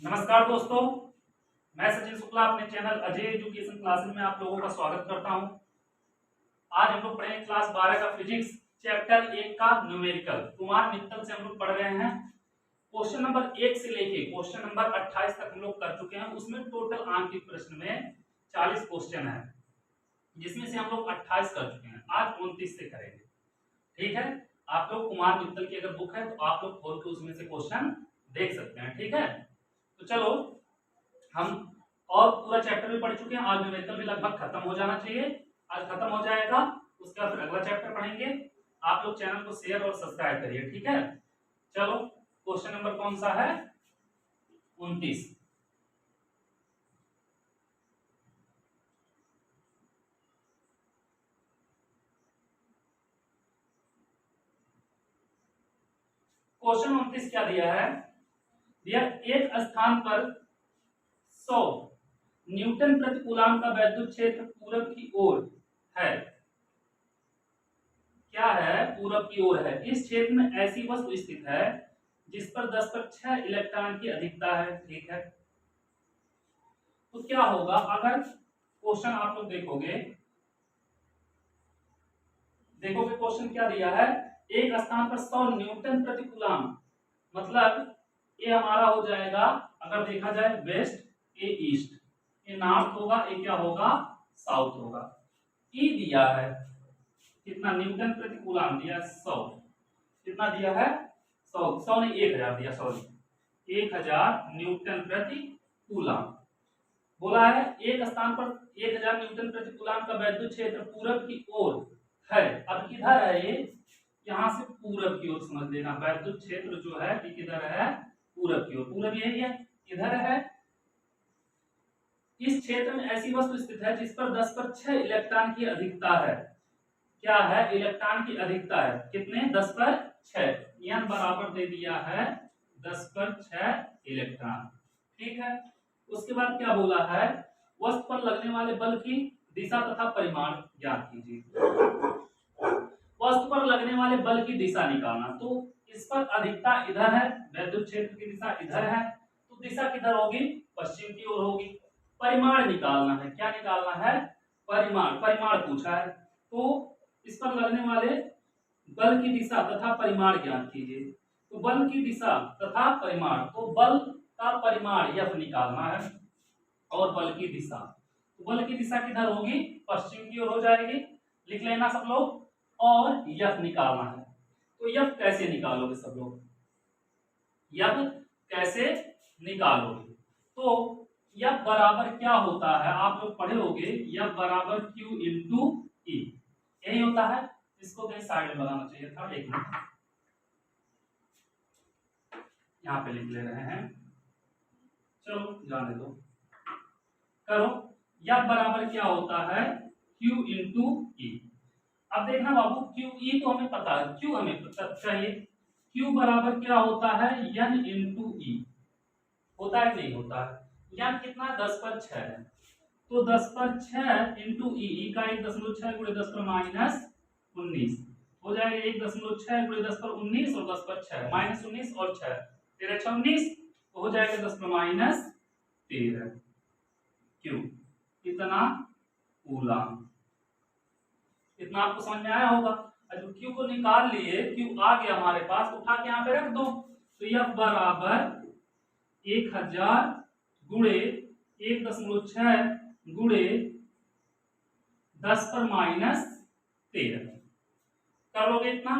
नमस्कार दोस्तों, मैं सचिन शुक्ला अपने चैनल अजय एजुकेशन क्लासेस में आप लोगों का स्वागत करता हूं। आज हम लोग पढ़ेंगे क्लास 12 का फिजिक्स चैप्टर 1 का न्यूमेरिकल। कुमार मित्तल से हम लोग पढ़ रहे हैं। क्वेश्चन नंबर 1 से लेके क्वेश्चन नंबर 28 तक हम लोग कर चुके हैं। उसमें टोटल आंकिक प्रश्न में 40 क्वेश्चन है, जिसमें से हम लोग 28 कर चुके हैं। आज 29 से करेंगे, ठीक है। आप लोग कुमार मित्तल की अगर बुक है तो आप लोग खोल के उसमें से क्वेश्चन देख सकते हैं, ठीक है। तो चलो, हम और पूरा चैप्टर भी पढ़ चुके हैं। आज न्यूमेरिकल भी लगभग खत्म हो जाना चाहिए। आज खत्म हो जाएगा, उसके बाद फिर अगला चैप्टर पढ़ेंगे। आप लोग चैनल को शेयर और सब्सक्राइब करिए, ठीक है। चलो, क्वेश्चन नंबर कौन सा है? 29। क्वेश्चन 29 क्या दिया है? दिया एक स्थान पर 100 न्यूटन प्रति कूलम का वैद्युत क्षेत्र पूरब की ओर है। क्या है? पूरब की ओर है। इस क्षेत्र में ऐसी वस्तु स्थित है जिस पर 10 पर 6 इलेक्ट्रॉन की अधिकता है, ठीक है। तो क्या होगा अगर क्वेश्चन आप लोग देखोगे क्वेश्चन क्या दिया है? एक स्थान पर 100 न्यूटन प्रति कूलम, मतलब ये हमारा हो जाएगा, अगर देखा जाए वेस्ट, ये ईस्ट, ये नॉर्थ होगा, ये क्या होगा? साउथ होगा। ई दिया है कितना? न्यूटन प्रति कूलम दिया 100। कितना दिया है? 100 ने 1000 दिया, सॉरी 1000 न्यूटन प्रति कूलम। बोला है एक स्थान पर 1000 न्यूटन प्रति कूलम का वैद्युत क्षेत्र पूरब की ओर है। अब किधर है ये? यहाँ से पूरब की ओर समझ लेना। वैद्युत क्षेत्र जो है ये किधर है? पूरब की ओर। पूरब यही है, इधर है। इस क्षेत्र में ऐसी वस्तु स्थित है जिस पर 10 पर 6 इलेक्ट्रॉन की अधिकता है। क्या है? इलेक्ट्रॉन की अधिकता है। कितने? 10 पर 6। n बराबर दे दिया है 10 पर 6 इलेक्ट्रॉन, ठीक है। उसके बाद क्या बोला है? वस्तु पर लगने वाले बल की दिशा तथा परिमाण ज्ञात कीजिए। वस्तु पर लगने वाले बल की दिशा निकालना। तो इस पर अधिकता इधर है, वैद्युत क्षेत्र की दिशा इधर है, तो दिशा किधर होगी? पश्चिम की ओर होगी। परिमाण निकालना है। क्या निकालना है? परिमाण। परिमाण पूछा है, तो इस पर लगने वाले बल की दिशा तथा परिमाण ज्ञात कीजिए। तो बल की दिशा तथा परिमाण, तो बल का परिमाण F निकालना है और बल की दिशा, तो बल की दिशा किधर होगी? पश्चिम की ओर हो जाएगी। लिख लेना सब लोग। और F निकालना है। तो F कैसे निकालोगे सब लोग? F कैसे निकालोगे? तो F बराबर क्या होता है? आप लोग पढ़े होगे, F बराबर Q इंटू E, यही होता है। इसको कहीं साइड में बनाना चाहिए था, एक मिनट, यहाँ पे लिख ले रहे हैं। चलो जाने दो, करो। F बराबर क्या होता है? Q into E। अब देखना बाबू, क्यू ई तो हमें पता है, क्यू हमें चाहिए। क्यू बराबर क्या होता है? n इंटू ई। होता है नहीं होता है? n कितना? 10 पर 6 है, तो 10 पर 6 इंटू ई का 1.6 गुणे 10 पर माइनस 19 हो जाएगा। 1.6 गुणे 10 पर 19 और 10 पर 6 माइनस 19 और 6 13 6 19, तो हो जाएगा 10 पर माइनस 13 क्यू। कितना? कूलम। इतना आपको समझ में आया होगा। अब क्यू को निकाल लिए, क्यू आ गया हमारे पास, उठा के यहाँ पे रख दो। तो F बराबर 1000 गुणे 1.6 गुणे 10 पर माइनस 13 कर लोगे इतना।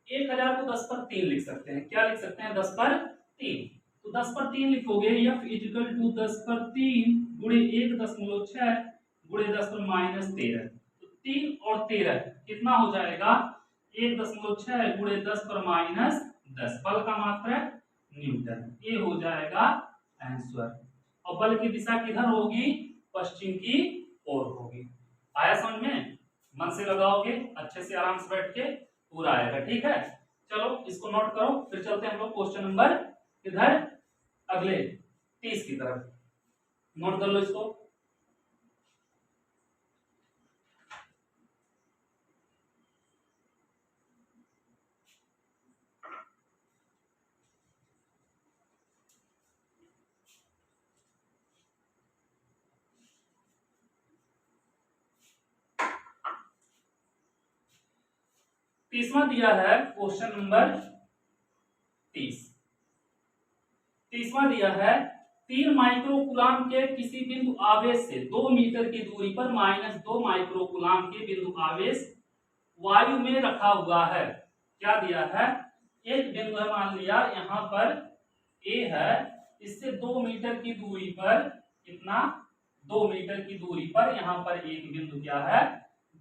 1000 को 10 पर 3 लिख सकते हैं। क्या लिख सकते हैं? 10 पर 3। तो 10 पर 3 लिखोगे, F इजिकल टू 10 पर 3 गुणे 1.6 गुणे 10 पर माइनस 13। 3 और 13 कितना हो जाएगा? 1.6 गुणे 10 पर माइनस 10। बल का मात्रक न्यूटन। ये हो जाएगा आंसर। और बल की दिशा किधर होगी? पश्चिम की ओर होगी। आया समझ में? मन से लगाओगे अच्छे से, आराम से बैठ के पूरा आएगा, ठीक है। चलो इसको नोट करो, फिर चलते हैं हम लोग क्वेश्चन नंबर किधर? अगले 30 की तरफ। नोट कर लो इसको। 30वां दिया है क्वेश्चन नंबर 30। 30वां दिया है 3 माइक्रोकूलाम के किसी बिंदु आवेश से 2 मीटर की दूरी पर -2 माइक्रोकूलाम के बिंदु आवेश वायु में रखा हुआ है। क्या दिया है? एक बिंदु है, मान लिया यहाँ पर ए है, इससे 2 मीटर की दूरी पर, कितना, 2 मीटर की दूरी पर यहाँ पर एक बिंदु क्या है,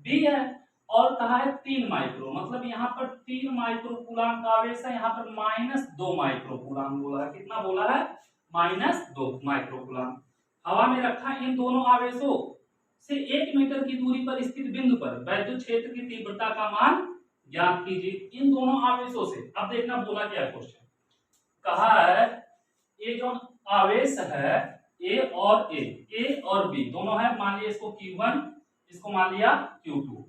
बी है, और कहा है 3 माइक्रो, मतलब यहाँ पर 3 माइक्रोकूलाम का आवेश है, यहाँ पर -2 माइक्रोकूलाम बोला है। कितना बोला है? -2 माइक्रोकूलाम हवा में रखा। इन दोनों आवेशों से 1 मीटर की दूरी पर स्थित बिंदु पर वैद्युत क्षेत्र की तीव्रता का मान ज्ञात कीजिए। इन दोनों आवेशों से, अब देखना बोला क्या क्वेश्चन, कहा है ये जो आवेश है ए और बी दोनों है, मान लिया इसको Q1, इसको मान लिया Q2,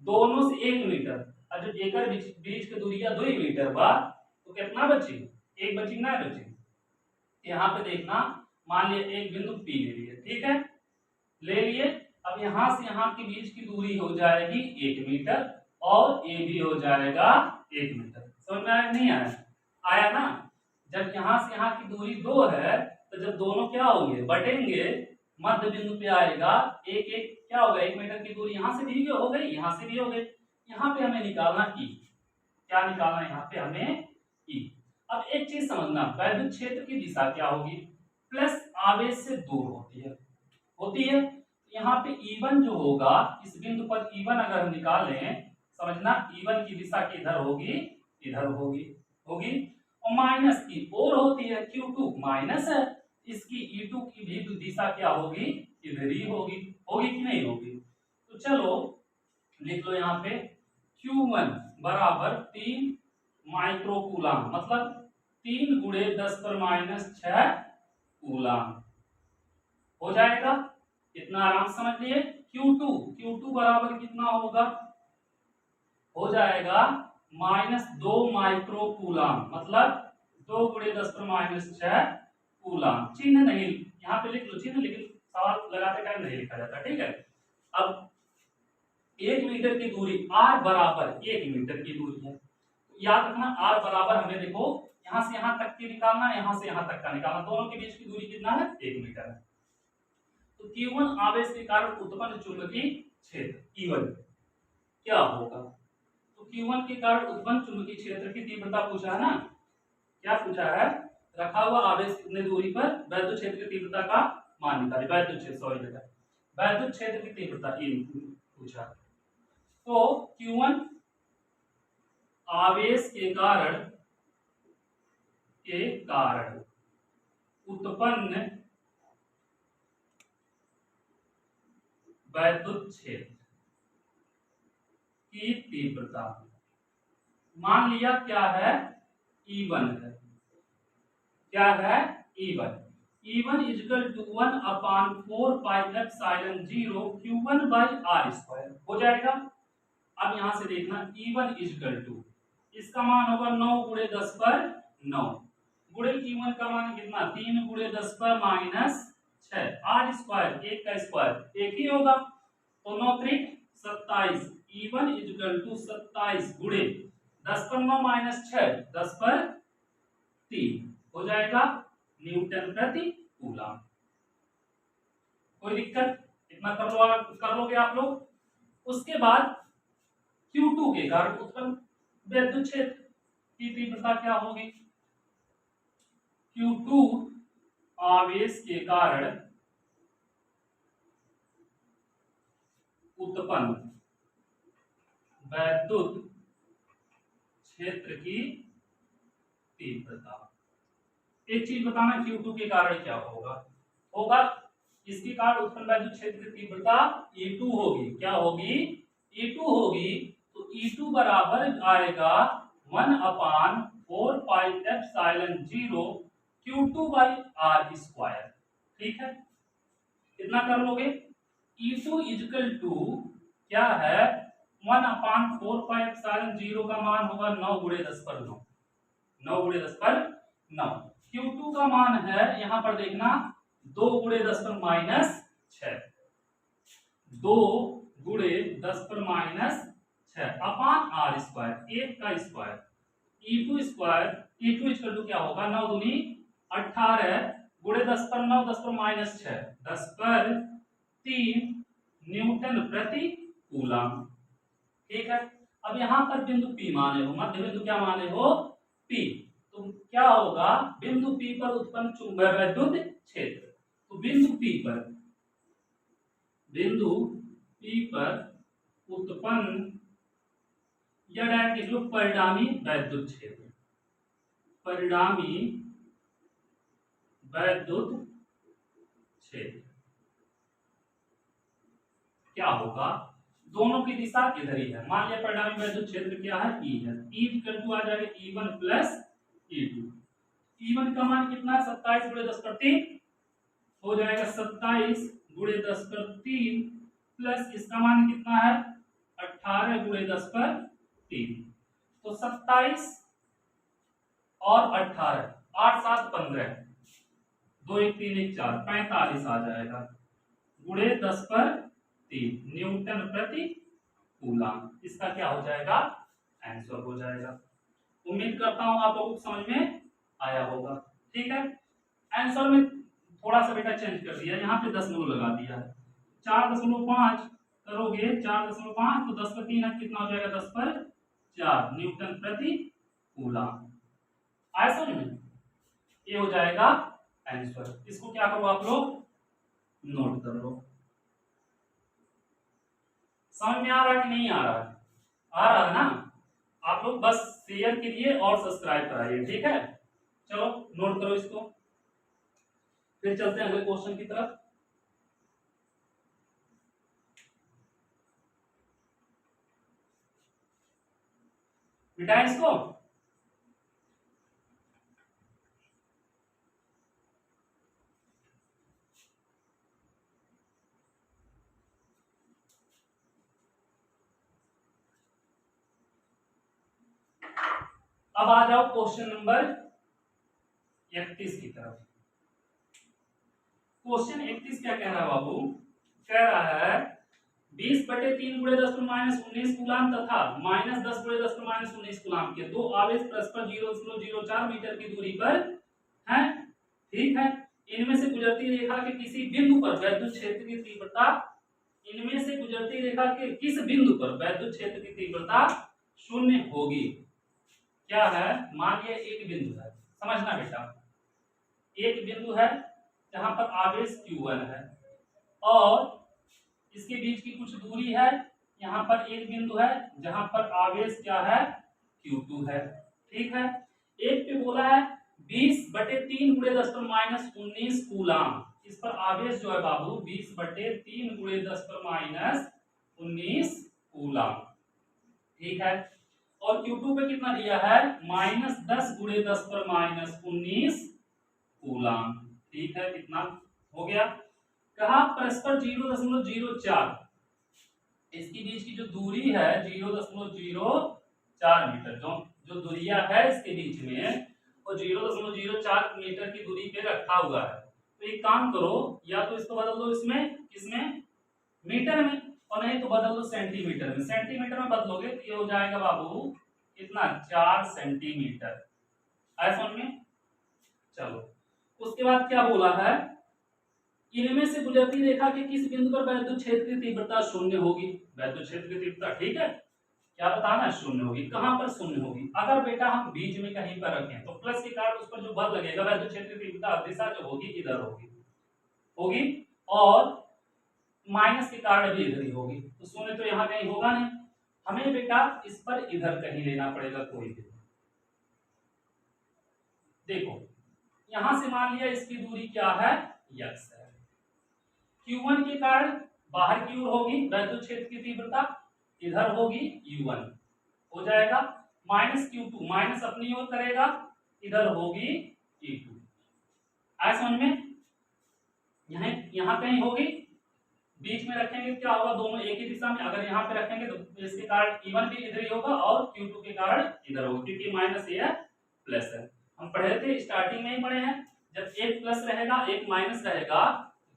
दोनों से 1 मीटर, और जब एकर बीच की दूरी 2 मीटर बा तो कितना बची? 1 बची ना बची। यहाँ पे देखना, मान लिया एक बिंदु P ले लिए, ठीक है, ले लिए। अब यहाँ से यहाँ के बीच की दूरी हो जाएगी 1 मीटर और ए भी हो जाएगा 1 मीटर। समझ में आया नहीं आया? आया ना? जब यहाँ से यहाँ की दूरी 2 है तो जब दोनों क्या होंगे, बटेंगे, मध्य बिंदु पे आएगा एक एक, क्या होगा, 1 मीटर की दूरी यहाँ से भी हो गई, यहाँ से भी हो गई। यहाँ पे हमें निकालना ई, क्या निकालना है यहाँ पे हमें? ई। अब एक चीज समझना, वैद्युत क्षेत्र की दिशा क्या होगी? प्लस आवेश से दूर होती है। यहाँ पे E1 जो होगा, इस बिंदु पर E1 अगर हम निकालें, समझना E1 की दिशा किधर होगी? इधर होगी। और माइनस की ओर होती है, Q2 माइनस है, इसकी E2 की भी दिशा क्या होगी? इधर ही होगी कि नहीं होगी? तो चलो लिख लो यहाँ पे Q1 बराबर 3 माइक्रोकूलाम, मतलब 3 गुणे 10⁻⁶ कूलाम हो जाएगा। इतना आराम समझ लिए। Q2 बराबर कितना होगा? हो जाएगा -2 माइक्रोकूलाम, मतलब 2 गुणे 10⁻⁶ कूलाम। चिन्ह नहीं, यहाँ पे लिख लो चिन्ह, लेकिन सवाल लगाते टाइम नहीं लिखा जाता, ठीक है। अब 1 मीटर की दूरी, r बराबर 1 मीटर की दूरी है, याद रखना r बराबर, हमें देखो यहाँ से यहाँ तक की निकालना, यहाँ से यहाँ तक का निकालना, दोनों के बीच की दूरी कितना है? 1 मीटर है। तो Q1 आवेश के कारण उत्पन्न चुंबकीय क्षेत्र E1 क्या होगा? तो Q1 के कारण उत्पन्न चुंबकीय क्षेत्र की तीव्रता पूछा है ना, क्या पूछा है? रखा हुआ आवेश कितने दूरी पर वैद्युत क्षेत्र की तीव्रता का मान निकाले, वैद्युत क्षेत्र की तीव्रता E पूछा। तो Q1 आवेश के कारण उत्पन्न वैद्युत क्षेत्र की तीव्रता, मान लिया क्या है? E1 है। क्या है? E1 इक्वल टू 1/4πε0 Q1/r² हो जाएगा। अब यहां से देखना, E1 इक्वल टू, इसका मान होगा 9 गुणे 10 पर 9, गुणे Q1 का मान कितना? 3 गुणे 10 पर -6, r², 1 का स्क्वायर 1 ही होगा, तो 9 त्रिक 27, E1 इक्वल टू 27 गुणे 10 पर 9 -6, 10 पर 3 हो जाएगा न्यूटन प्रति कूलम। कोई दिक्कत? इतना कर लोगे आप लोग। उसके बाद Q2 के कारण उत्पन्न वैद्युत क्षेत्र की तीव्रता क्या होगी? Q2 आवेश के कारण उत्पन्न वैद्युत क्षेत्र की तीव्रता। एक चीज बताना, Q2 के कारण क्या होगा? इसके कारण उत्पन्न वैद्युत क्षेत्र की तीव्रता E2 होगी। क्या होगी? E2 होगी। तो E2 बराबर आएगा 1/4πε0 Q2/r²। ठीक है, कितना कर लोगे? E2 इक्वल टू क्या है? 1/4πε0 का मान होगा 9 गुणे 10 पर 9, 9 गुणे 10 पर 9। Q2 का मान है, यहां पर देखना, 2 गुणे 10 पर -6, 2 गुणे 10 पर -6, 6 अपान आर स्क्वायर, 1 का square, E2 square, E2 equal to क्या होगा 9 दूनी 18 गुणे 10 पर 9, 10 पर माइनस 6, 10 पर 3 न्यूटन प्रति कूलम। ठीक है, अब यहाँ पर बिंदु P माने हो, मध्य बिंदु क्या माने हो P, तो क्या होगा बिंदु P पर उत्पन्न चुंबकीय वैद्युत क्षेत्र, तो बिंदु P पर उत्पन्न या डायरेक्ट लिख लो परिणामी वैद्युत क्षेत्र, परिणामी वैद्युत क्षेत्र क्या होगा, दोनों की दिशा इधर ही है, मान लिया परिणामी वैद्युत क्षेत्र क्या है E है, E इक्वल टू आ जाएगा E1 प्लस E2, E1 का मान कितना 27 गुणे 10 पर 3 हो जाएगा 27 गुणे 10 पर 3 प्लस इसका मान कितना है 18 गुणे 10 पर 3, तो 27 और 18 8 7 15 2 1 3 1 4 45 आ जाएगा गुणे 10 पर 3 न्यूटन प्रति कूलम, इसका क्या हो जाएगा आंसर हो जाएगा। उम्मीद करता हूं आप लोगों को समझ में आया होगा। ठीक है, आंसर में थोड़ा सा बेटा चेंज कर दिया, यहाँ पे दशमलव लगा दिया है, 4.5 करोगे 4.5 तो 10 पर 3 है कितना हो जाएगा 10 पर 4 न्यूटन प्रति कूलम। आया समझ में, ये हो जाएगा आंसर। इसको क्या करो आप लोग नोट कर लो। समझ में आ रहा है कि नहीं आ रहा है, आ रहा है ना, आप लोग बस शेयर कीजिए और सब्सक्राइब कराइए। ठीक है, चलो नोट करो इसको, फिर चलते हैं अगले क्वेश्चन की तरफ। मिटाएं इसको, अब आ जाओ क्वेश्चन नंबर 31 की तरफ। क्वेश्चन 31 क्या कह रहा है बाबू, कह रहा है 20/3 गुणे 10 पर माइनस 19 कूलम तथा माइनस 10 गुणे 10 पर माइनस 19 कूलम के दो आवेश परस्पर 0.04 मीटर की दूरी पर हैं। ठीक है, इनमें से गुजरती रेखा के किसी बिंदु पर वैद्युत क्षेत्र की तीव्रता, इनमें से गुजरती रेखा के किस बिंदु पर वैद्युत क्षेत्र की तीव्रता शून्य होगी। क्या है, मान लिया एक बिंदु है, समझना बेटा, एक बिंदु है जहां पर आवेश Q1 है और इसके बीच की कुछ दूरी है, यहाँ पर एक बिंदु है जहां पर आवेश क्या है Q2 है। ठीक है, एक पे बोला है 20/3 गुणे 10 पर माइनस 19 कूलम, इस पर आवेश जो है बाबू 20/3 गुणे 10 पर माइनस 19 कूलम। ठीक है, और Q2 पे कितना दिया है -10 गुणे 10 पर माइनस 19 कूलम। ठीक है, कितना हो गया, कहा परस्पर 0.04, इसके बीच की जो दूरी है 0.04 मीटर, जो दूरिया है इसके बीच में वो 0.04 मीटर की दूरी पे रखा हुआ है। तो एक काम करो, या तो इसको बदल दो इसमें किसमें मीटर में, और नहीं तो बदल दो सेंटीमीटर में। सेंटीमीटर में बदलोगे तो ये हो जाएगा बाबू कितना 4 सेंटीमीटर। आया समझ में, चलो उसके बाद क्या बोला है, इनमें से गुजरती रेखा के किस बिंदु पर वैद्युत क्षेत्र की तीव्रता शून्य होगी। वैद्युत क्षेत्र की तीव्रता ठीक है, क्या बताना शून्य होगी, कहां पर शून्य होगी, अगर बेटा हम बीच में कहीं पर रखें तो प्लस के कारण उस पर जो बल लगेगा वैद्युत क्षेत्र की तीव्रता दिशा जो होगी इधर होगी और माइनस के कारण भी इधर ही होगी, तो शून्य तो यहाँ कहीं होगा नहीं, हमें बेटा इस पर इधर कहीं लेना पड़ेगा कोई भी। देखो यहां से मान लिया इसकी दूरी क्या है x है, Q1 के कारण बाहर की ओर होगी वैद्युत क्षेत्र की तीव्रता, इधर होगी U1 हो जाएगा, माइनस Q2 माइनस अपनी ओर करेगा, इधर होगी E2। आया समझ में, यहाँ कहीं होगी, बीच में रखेंगे क्या होगा दोनों एक ही दिशा में, अगर यहाँ पे रखेंगे तो इसके कारण E1 भी इधर ही होगा और Q2 के कारण इधर होगा, क्योंकि माइनस ये प्लस है। हम पढ़े थे स्टार्टिंग में ही पढ़े हैं, जब एक प्लस रहेगा एक माइनस रहेगा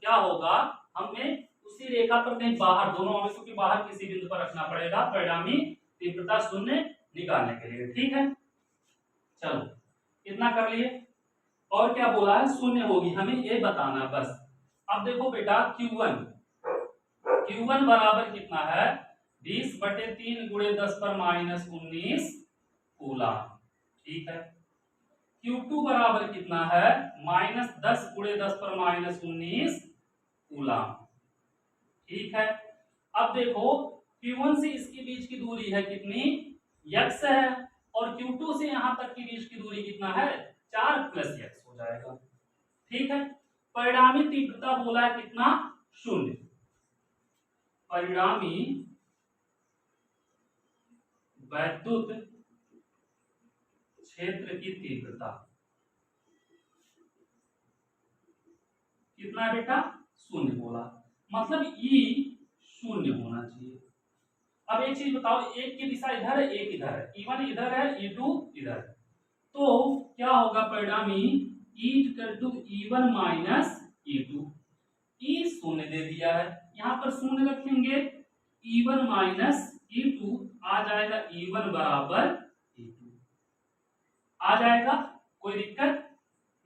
क्या होगा, हमें उसी रेखा पर कहीं बाहर दोनों आवेशों के बाहर किसी बिंदु पर रखना पड़ेगा परिणामी तीव्रता शून्य निकालने के लिए। ठीक है, चलो इतना कर लिए। और क्या बोला है, शून्य होगी, हमें ये बताना बस। अब देखो बेटा Q1 बराबर कितना है, 20/3 गुणे 10 पर -19 कूलम। ठीक है, Q2 बराबर कितना है, -10 गुणे 10 पर -19 कूलम। ठीक है, अब देखो Q1 से इसके बीच की दूरी है कितनी, x है, और Q2 से यहां तक की बीच की दूरी कितना है, 4 + x हो जाएगा। ठीक है, परिणामी तीव्रता बोला है कितना, 0। परिणामी वैद्युत क्षेत्र की तीव्रता कितना है बेटा, 0 बोला, मतलब E 0 होना चाहिए। अब एक चीज बताओ, एक की दिशा इधर है, एक इधर है, E1 इधर है, E2 इधर है, तो क्या होगा परिणामी, E1 - E2। E 0 दे दिया है, यहां पर 0 रखेंगे, E1 - E2 आ जाएगा, E1 बराबर E2 आ जाएगा, कोई दिक्कत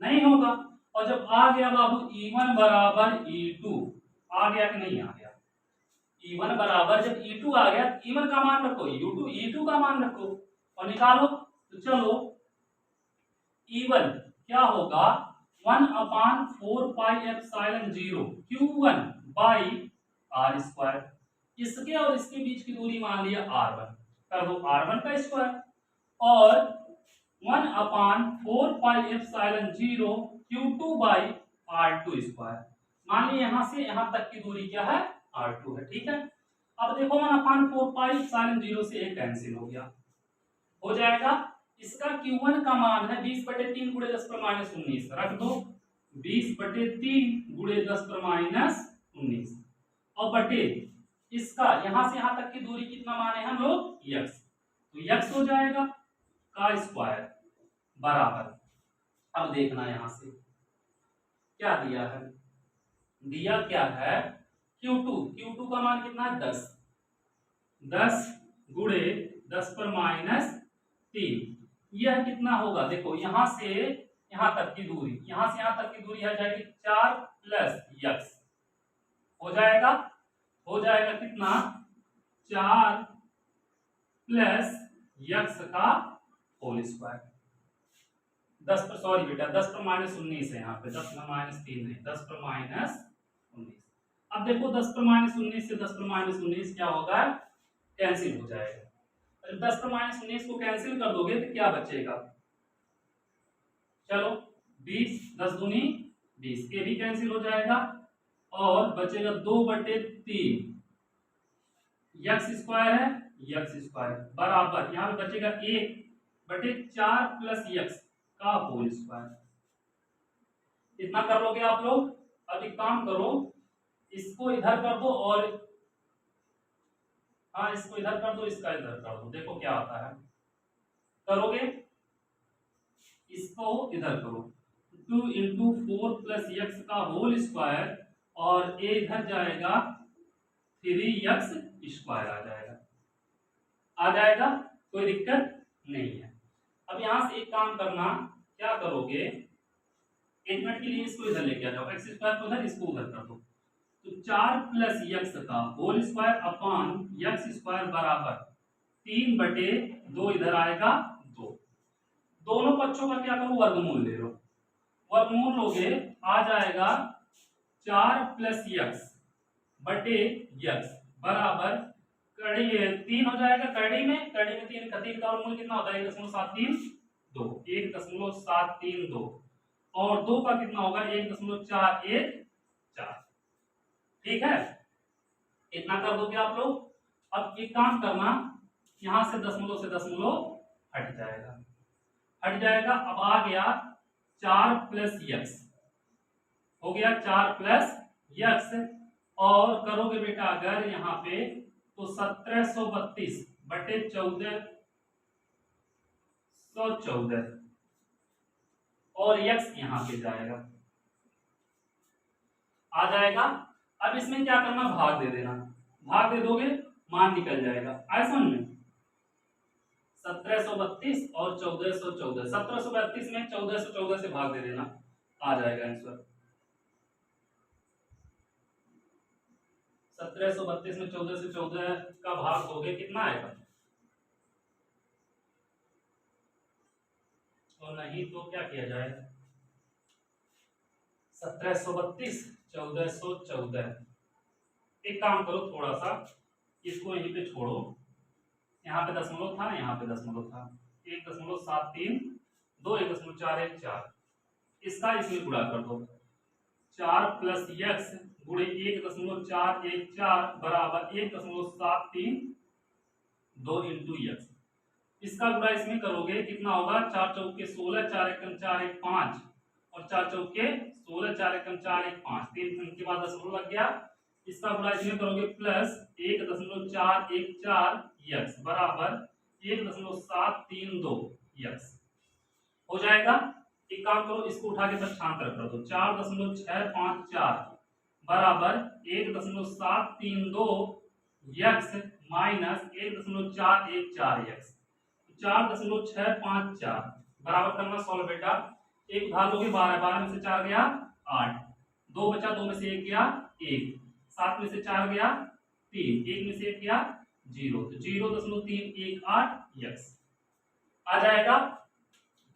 नहीं होगा। और जब आ गया बाबू E1 बराबर E2, आ गया कि नहीं आ गया, E1 बराबर जब E2 आ गया, E1 का मान रखो, E2 का मान रखो और निकालो। तो चलो E1 क्या होगा, 1/4πε0 Q1/r²। इसके और इसके बीच की दूरी मान लिया R1, कर दो R1 का स्क्वायर, और 1/4πε0 Q2/r2²। मान लिया यहां से यहां तक की दूरी क्या है, R2 है। ठीक है, अब देखो 1/4πε0 से एक कैंसिल हो गया, हो जाएगा। इसका Q1 का मान है 20/3 गुणे 10 पर -19, रख दो 20/3 गुणे 10 पर -19, और बटे इसका यहां से यहां तक की दूरी कितना माने हम लोग, x, तो x हो जाएगा का स्क्वायर बराबर। अब देखना यहां से क्या दिया है, दिया क्या है, Q2 का मान कितना है, 10 गुणे 10 पर -3, यह कितना होगा, देखो यहां से यहां तक की दूरी, यहां से यहां तक की दूरी आ जाएगी 4 + x, हो जाएगा, हो जाएगा कितना, 4 + x का होल स्क्वायर। 10 पर, सॉरी बेटा 10 पर -19 है यहाँ पे, 10 पर -3 नहीं, 10 पर -19। अब देखो 10 पर -19 से 10 पर -19 क्या होगा, कैंसिल हो जाएगा। जब 10 पर -19 को कैंसिल कर दोगे तो क्या बचेगा, चलो 20, 10 दूनी 20, के भी कैंसिल हो जाएगा, और बचेगा 2/3, x² है, x² बराबर, यहाँ पे बचेगा 1/4 + x का होल स्क्वायर। इतना कर लोगे आप लोग। अब एक काम करो, इसको इधर कर दो, और हाँ इसको इधर कर दो, इसका इधर कर दो, देखो क्या आता है, करोगे इसको इधर करो, 2 × 4 + x का होल स्क्वायर, और a इधर जाएगा 3x² आ जाएगा, आ जाएगा, कोई दिक्कत नहीं है। अब यहां से एक काम करना, क्या करोगे, 1 मिनट के लिए इसको इधर लेके आ जाओ, x² को उधर, इसको उधर कर दो, तो 4 + x का होल स्क्वायर अपॉन x² बराबर 3/2, इधर आएगा 2। दोनों पक्षों का क्या करो, वर्गमूल ले लो, वर्गमूल लोगे आ जाएगा 4 + x/x बराबर, कड़ी 3 हो जाएगा, कड़ी में 3 का वर्गमूल कितना होता है, 1.732, 1.732, और 2 का कितना होगा, 1.414। ठीक है, इतना कर दोगे आप लोग। अब एक काम करना, यहां से दशमलव हट जाएगा, हट जाएगा। अब आ गया 4 + x, हो गया 4 + x, और करोगे बेटा अगर यहाँ पे तो 1732/1414, और x यहाँ पे जाएगा, आ जाएगा। अब इसमें क्या करना, भाग दे देना, भाग दे दोगे मान निकल जाएगा, ऐसा में 1732 और 1414। 1732 में 1414 से भाग दे देना, आ जाएगा आंसर। 1732 में 1414 का भाग दोगे कितना आएगा, और नहीं तो क्या किया जाए, 1732 1414। एक काम करो, थोड़ा सा इसको यहीं पे छोड़ो, यहाँ पे दशमलव था, यहाँ पे दशमलव था, 1.73 2 1.414, इसका इसमें गुणा कर दो, 4 प्लस x गुणे 1.414 बराबर 1.73 2 इंटू x। इसका गुणा इसमें करोगे कितना होगा, 4 चौके 16, 4 एकम 4 1 5 और 4 चौके 16, 4 एकम 4 1 5, 3 के बाद दशमलव लग गया। इसका गुणा इसमें करोगे प्लस 1.414 x बराबर 1.732 x हो जाएगा। एक काम करो, इसको उठा के पक्षांतर कर दो, 4.654 बराबर 1.732 x माइनस 1.414 x। 4.654 बराबर करना सॉल्व बेटा, एक उधार लोगे 12, 12 में से 4 गया 8, 2 बचा, 2 में से 1 गया 1, 7 में से 4 गया 3, 1 में से 1 गया 0, तो 0.318 x आ जाएगा।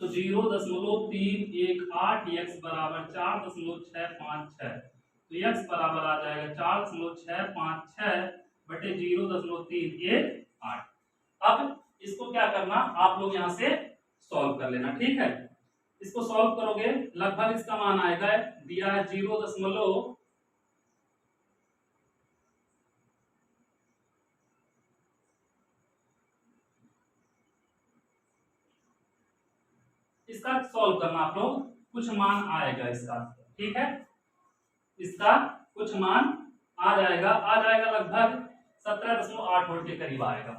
तो 0.318 x बराबर 4.656, तो x बराबर आ जाएगा 4.656 बटे 0.318। अब इसको क्या करना, आप लोग यहां से सॉल्व कर लेना, ठीक है। इसको सॉल्व करोगे लगभग इसका मान आएगा, दिया है 0. इसका सॉल्व करना आप लोग, कुछ मान आएगा इसका, ठीक है। इसका कुछ मान आ जाएगा लगभग 17.8 वोल्ट के करीब आएगा,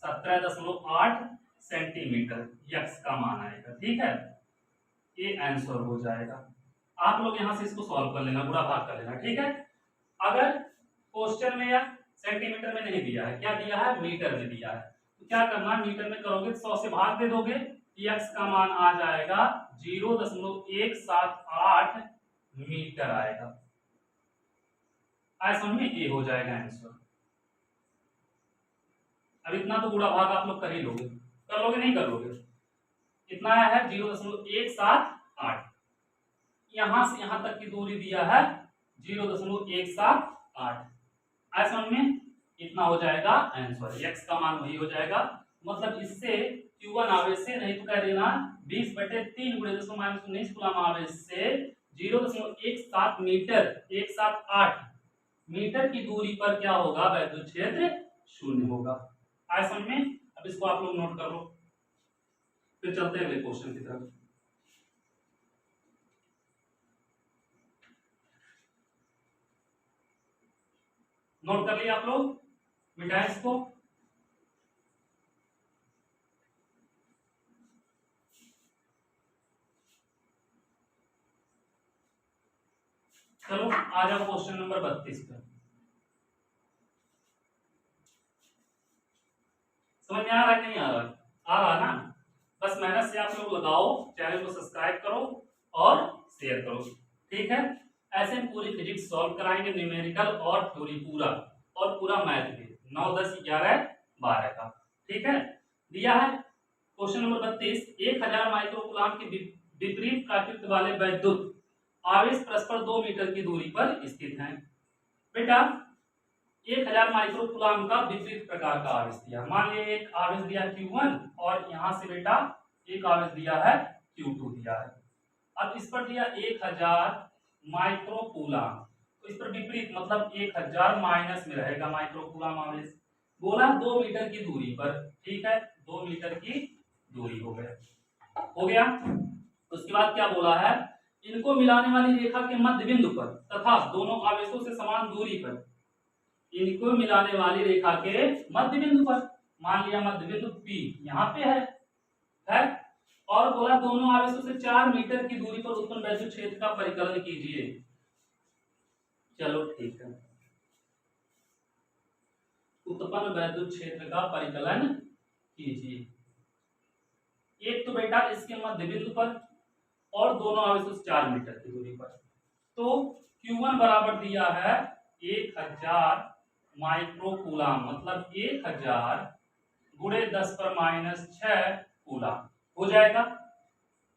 17.8 सेंटीमीटर यक्स का मान आएगा, ठीक है। ये आंसर हो जाएगा। आप लोग यहां से इसको सॉल्व कर लेना, गुणा भाग कर लेना, ठीक है। अगर क्वेश्चन में या सेंटीमीटर में नहीं दिया है, क्या दिया है, मीटर में दिया है, तो क्या करना, मीटर में करोगे 100 से भाग दे दोगे, x का मान आ जाएगा 0.178 मीटर आएगा। आए समझ में, ये हो जाएगा आंसर। अब इतना तो गुणा भाग आप लोग कर ही लोगे, कर लोगे नहीं कर लोगे, कितना आया है 0.178, यहां से यहां तक की दूरी दिया है 0.178, आए समझ में, इतना हो जाएगा आंसर, x का मान वही हो जाएगा। मतलब इससे q1 आवेश से, नहीं तो कह देना 20/3 गुणे 10⁻19 कूलम आवेश से 0.17 मीटर 178 मीटर की दूरी पर क्या होगा, वैद्युत क्षेत्र शून्य होगा। आए समझ में। अब इसको आप लोग नोट कर लो, फिर चलते हैं अगले क्वेश्चन की तरफ। नोट कर लिया आप लोग, मिटाएं इसको। चलो आ जाओ क्वेश्चन नंबर 32 पे। समझ में आ रहा है नहीं आ रहा, आ रहा ना, बस मेहनत से आप लोग लगाओ, चैनल को सब्सक्राइब करो और शेयर करो, ठीक है। ऐसे हम पूरी फिजिक्स सॉल्व कराएंगे, न्यूमेरिकल और थ्योरी पूरा, और पूरा मैथ भी 9 10 11 12 का, ठीक है। दिया है क्वेश्चन नंबर 32, 1000 माइक्रोकूलम के विपरीत प्राकृत वाले वैद्युत आवेश परस्पर 2 मीटर की दूरी पर स्थित हैं। बेटा 1000 माइक्रोकूलम का विपरीत प्रकार का आवेश दिया, मान लिया एक आवेश दिया Q1 और यहां से बेटा एक आवेश दिया है Q2 दिया है। अब इस पर दिया 1000 माइक्रोकूलम, तो इस पर विपरीत मतलब 1000 माइनस में रहेगा माइक्रोकूलम आवेश, बोला 2 मीटर की दूरी पर, ठीक है, 2 मीटर की दूरी हो गया। उसके बाद क्या बोला है, इनको मिलाने वाली रेखा के मध्य बिंदु पर तथा दोनों आवेशों से समान दूरी पर, इनको मिलाने वाली रेखा के मध्य बिंदु पर, मान लिया मध्य बिंदु P यहाँ पे है, और बोला दोनों आवेशों से 4 मीटर की दूरी पर उत्पन्न वैद्युत क्षेत्र का परिकलन कीजिए। चलो ठीक है, उत्पन्न वैद्युत क्षेत्र का परिकलन कीजिए। एक तो बेटा इसके मध्य बिंदु पर और दोनों आवेश 4 मीटर की दूरी पर। तो Q1 बराबर दिया है 1000 माइक्रोकूलम, मतलब 1000 गुणे 10 पर माइनस 6 कूलम हो जाएगा।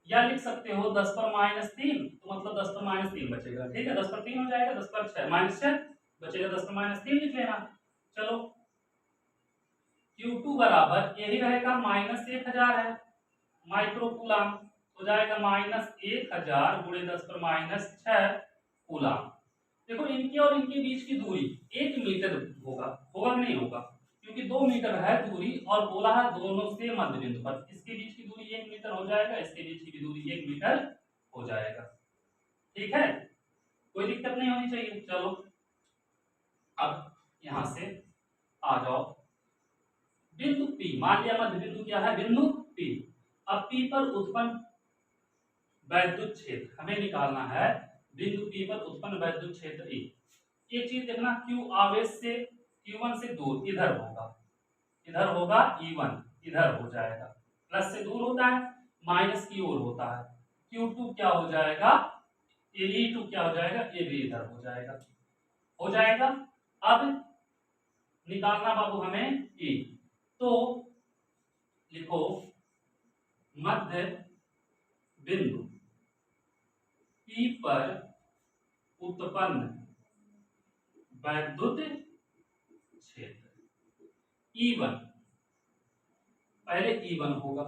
या लिख सकते हो 10 पर माइनस 3, तो मतलब 10 पर माइनस 3 बचेगा। ठीक है, 10 पर 3 हो जाएगा, 10 पर 6 माइनस 6 बचेगा, 10 पर माइनस 3 लिख लेना। चलो Q2 बराबर यही रहेगा, माइनस 1000 है माइक्रोकूलम, हो जाएगा माइनस 1000 गुणे 10 पर माइनस 6 कूलम। देखो इनके और इनके बीच की दूरी 1 मीटर होगा, होगा नहीं होगा, क्योंकि 2 मीटर है दूरी और बोला है दोनों से मध्य बिंदु पर। इसके बीच की दूरी 1 मीटर हो जाएगा, इसके बीच की भी दूरी 1 मीटर हो जाएगा। ठीक है, कोई दिक्कत नहीं होनी चाहिए। चलो अब यहां से आ जाओ, बिंदु P मान लिया मध्य बिंदु क्या है, बिंदु P। अब P पर उत्पन्न वैद्युत क्षेत्र हमें निकालना है, बिंदु P पर उत्पन्न वैद्युत क्षेत्र E। एक चीज देखना, Q आवेश से Q1 से दूर इधर होगा, इधर होगा E1 इधर हो जाएगा, प्लस से दूर होता है, माइनस की ओर होता है। Q2 क्या हो जाएगा, E2 क्या हो जाएगा, ये भी इधर हो जाएगा, हो जाएगा। अब निकालना बाबू हमें E, तो लिखो मध्य बिंदु P पर उत्पन्न वैद्युत क्षेत्र E1, पहले E1 होगा,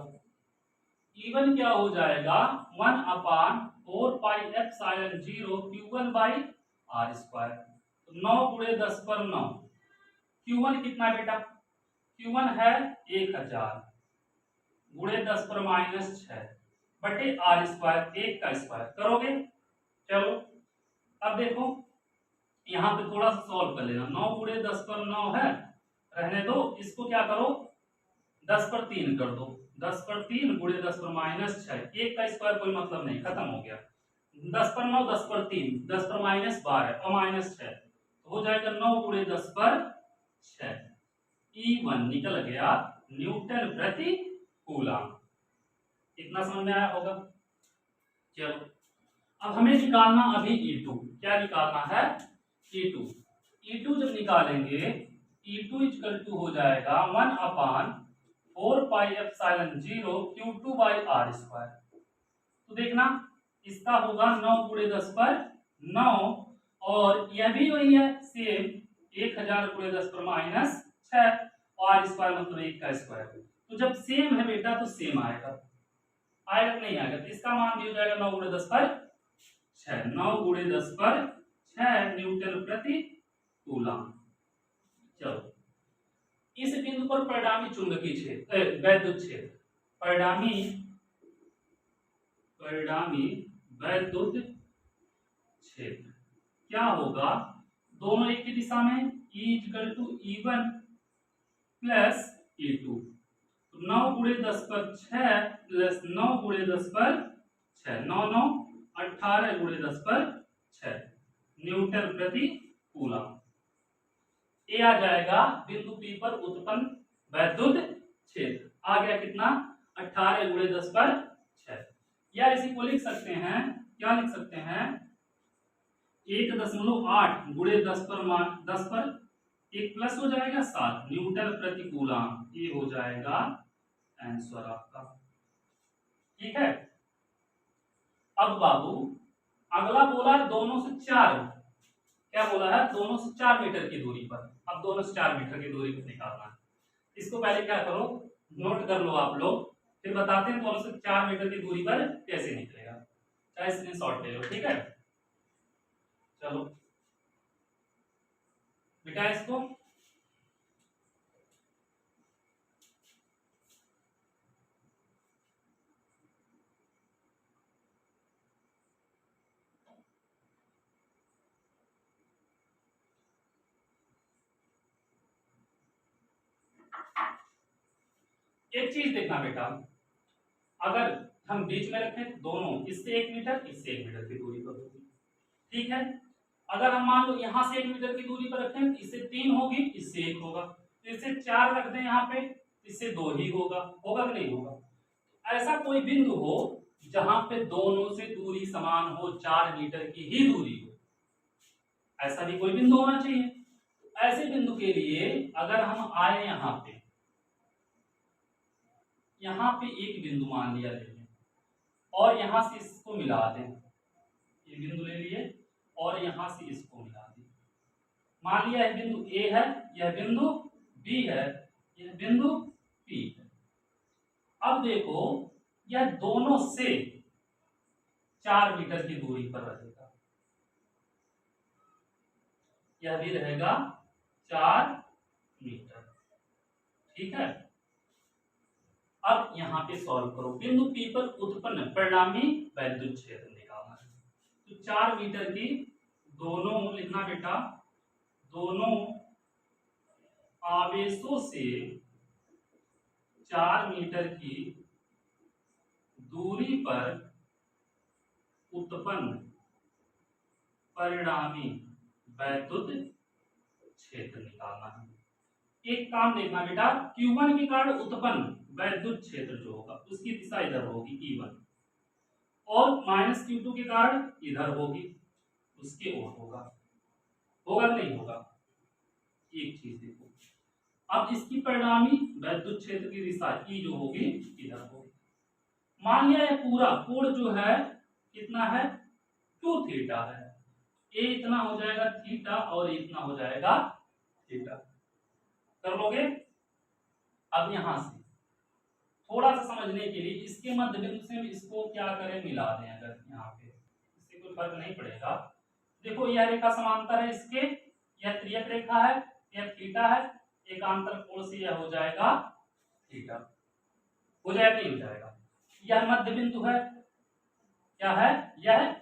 E1 क्या हो जाएगा 1/4 Q1 बाई आर स्क्वायर। 9 गुणे 10 पर 9, Q1 कितना बेटा, Q1 है 1000 गुणे 10 पर माइनस 6 बटे आर स्क्वायर, 1 का स्क्वायर करोगे। चलो अब देखो यहाँ पे थोड़ा सा सॉल्व कर लेना, 9 गुणे 10 पर 9 है, रहने दो, इसको क्या करो 10 पर 3 कर दो, 10 पर 3 गुणे 10 पर माइनस 6, 1 का स्क्वायर कोई मतलब नहीं, खत्म हो गया। 10 पर 9, 10 पर 3, 10 पर माइनस 12 और माइनस 6, तो हो जाएगा 9 गुणे 10 पर 6। E1 निकल गया न्यूटन प्रति कूलम। इतना समझ में आया होगा। चलो अब हमें निकालना अभी E2, क्या निकालना है E2। E2 जब निकालेंगे E2 इक्वल टू हो जाएगा 1/4 Q2 बाई आर स्क्वायर। तो देखना इसका होगा 9 गुणे 10 पर 9 और यह भी वही है सेम 1000 गुणे 10 पर माइनस 6 और आर स्क्वायर मतलब 1 का स्क्वायर। तो जब सेम है बेटा तो सेम आएगा, आएगा नहीं आएगा, तो इसका मान भी हो जाएगा 9 गुणे 10 पर 6, 9 गुणे 10 पर 6 न्यूटन प्रति कूलम। चलो इस बिंदु पर परिणामी चुंबकीय क्षेत्र वैद्युत क्षेत्र, परिणामी वैद्युत क्षेत्र क्या होगा, दोनों एक ही दिशा में, E=E1 प्लस E2, 9 गुणे 10 पर 6 प्लस 9 गुणे 10 पर 6, 9 9 18 गुणे 10 पर 6 न्यूटन प्रति कूलम। ये आ जाएगा बिंदु P पर उत्पन्न वैद्युत क्षेत्र, आ गया कितना 18 गुणे 10 पर 6। या इसी को लिख सकते हैं, क्या लिख सकते हैं 1.8 गुणे 10 पर 1 प्लस हो जाएगा 7 न्यूटन प्रति कूलम। ये हो जाएगा आंसर आपका। ठीक है, अब बाबू अगला बोला दोनों से 4, क्या बोला है दोनों से 4 मीटर की दूरी पर। अब दोनों से 4 मीटर की दूरी पर निकालना है, इसको पहले क्या करो नोट कर लो आप लोग, फिर बताते हैं दोनों से 4 मीटर की दूरी पर कैसे निकलेगा, चाहे स्क्रीनशॉट ले लो। ठीक है, चलो बेटा इसको एक चीज देखना बेटा, अगर हम बीच में रखें दोनों इससे 1 मीटर इससे 1 मीटर की दूरी पर होगी। ठीक है, अगर हम मान लो यहां से 1 मीटर की दूरी पर रखें तो इससे 3 होगी इससे 1 होगा, तो इससे 4 रख दें यहाँ पे, इससे 2 ही होगा, होगा कि नहीं होगा। ऐसा कोई बिंदु हो जहां पे दोनों से दूरी समान हो, 4 मीटर की ही दूरी हो, ऐसा भी कोई बिंदु होना चाहिए। ऐसे बिंदु के लिए अगर हम आए यहाँ पे एक बिंदु मान लिया ले लें और यहाँ से इसको मिला दें, ये बिंदु ले लिए और यहाँ से इसको मिला दें। मान लिया यह बिंदु ए है, यह बिंदु बी है, यह बिंदु पी है। अब देखो यह दोनों से 4 मीटर की दूरी पर रहेगा, यह भी रहेगा 4 मीटर, ठीक है। अब यहाँ पे सॉल्व करो, बिंदु पी पर उत्पन्न परिणामी वैद्युत क्षेत्र निकालना है। तो 4 मीटर की दोनों लिखना बेटा, दोनों आवेशों से 4 मीटर की दूरी पर उत्पन्न परिणामी वैद्युत क्षेत्र निकालना है। एक काम देखना बेटा, Q1 के कारण उत्पन्न वैद्युत क्षेत्र जो होगा उसकी दिशा इधर होगी E1, और -Q2 के कारण इधर होगी, उसके ओर होगा, होगा नहीं होगा। एक चीज देखो, अब इसकी परिणामी वैद्युत क्षेत्र की दिशा E जो होगी इधर होगी। मान लिया यह पूरा कोण जो है कितना है, 2 थीटा है। ए इतना हो जाएगा थीटा और इतना हो जाएगा थीटा, कर लोगे। अब यहां से थोड़ा सा समझने के लिए इसके मध्य बिंदु से इसको क्या करें, मिला दें। अगर यहाँ पे इससे कोई फर्क नहीं पड़ेगा। देखो यह रेखा समांतर है इसके, यह त्रियक रेखा है, यह थीटा है, एकांतर कोण से यह हो जाएगा थीटा, हो जाएगा नहीं हो जाएगा। यह मध्य बिंदु है, क्या है, यह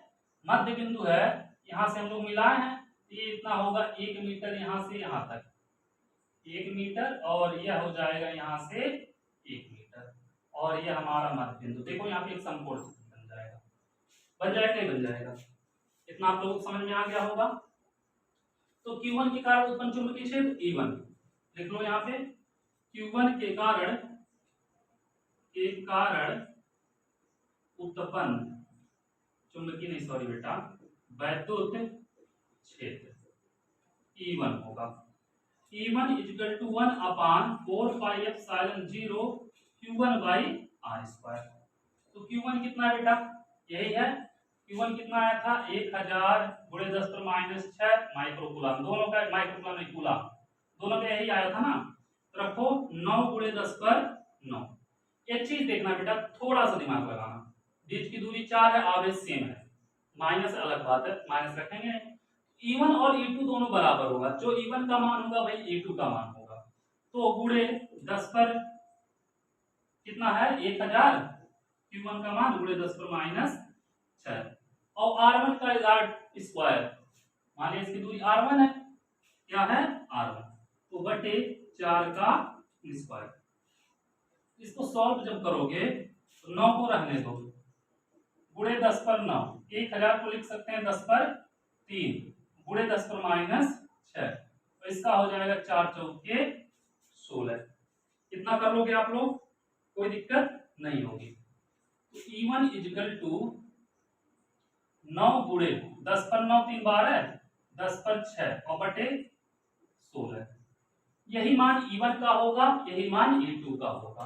मध्य बिंदु है। यहां से हम लोग मिलाए हैं, ये इतना होगा 1 मीटर, यहां से यहां तक 1 मीटर, और यह हो जाएगा यहां से 1 मीटर, और यह हमारा मध्य बिंदु। देखो यहाँ पे एक समकोण बन जाएगा, बन जाएगा नहीं बन जाएगा। इतना आप लोगों को समझ में आ गया होगा। तो Q1 के कारण उत्पन्न चुंबकीय क्षेत्र E1 लिख लो यहाँ पे, Q1 के कारण उत्पन्न चुंबकीय नहीं, सॉरी बेटा, वैद्युत क्षेत्र E1 होगा। E1 equal to 1/4πε0 Q1/r²। तो Q1 कितना है बेटा, यही है। Q1 कितना आया था, 1000 × 10⁻⁶ माइक्रोकूलम, दोनों का माइक्रोकूलम नहीं कूलम, दोनों का यही आया था ना। तो रखो 9 × 10⁹। एक चीज देखना बेटा, थोड़ा सा दिमाग लगाना, बीच की दूरी 4 है, आवेश सेम है, माइनस अलग बात है, माइनस रखेंगे। E1 और E2 दोनों बराबर होगा, जो E1 का मान होगा भाई E2 का मान होगा। तो गुणे 10 पर कितना है 1000, Q1 का मान गुणे 10⁻⁶, और R1 का स्क्वायर, मान लीजिए इसकी दूरी R1 है, क्या है R1, तो बटे 4 का स्क्वायर। इसको सॉल्व जब करोगे तो 9 को रहने दो, गुणे 10 पर 9, 1000 को लिख सकते हैं 10 पर 3 गुणे 10⁻⁶, तो इसका हो जाएगा 4 चौके 16। कितना कर लोगे आप लोग, कोई दिक्कत नहीं होगी। तो E1 इक्वल टू 9 गुणे 10 पर 9 3 12, 10 पर 6 और बटे 16। यही मान E1 का होगा, यही मान E2 का होगा।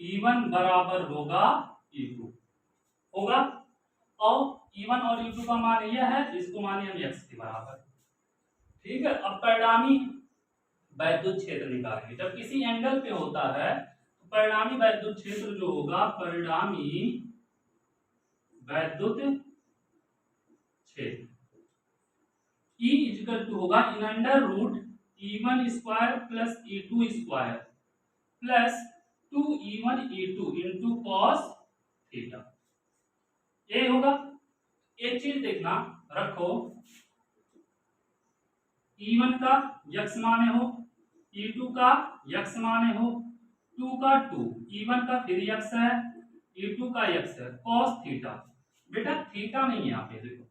E1 बराबर होगा E2 होगा, और E1 और E2 का मान यह है, इसको मानिए हम x के बराबर, ठीक है। अब परिणामी वैद्युत क्षेत्र निकालेंगे। जब किसी एंगल पे होता है तो परिणामी वैद्युत क्षेत्र जो होगा, परिणामी वैद्युत क्षेत्र E इक्वल टू होगा √E1² + E2² plus 2E1E2 into cos theta, ये होगा। एक चीज देखना, रखो E1 का यक्ष माने हो, E2 का यक्ष माने हो, 2 का 2, E1 का फिर यक्ष है, E2 का यक्ष है, cos थीटा। बेटा थीटा नहीं है यहाँ पे, देखो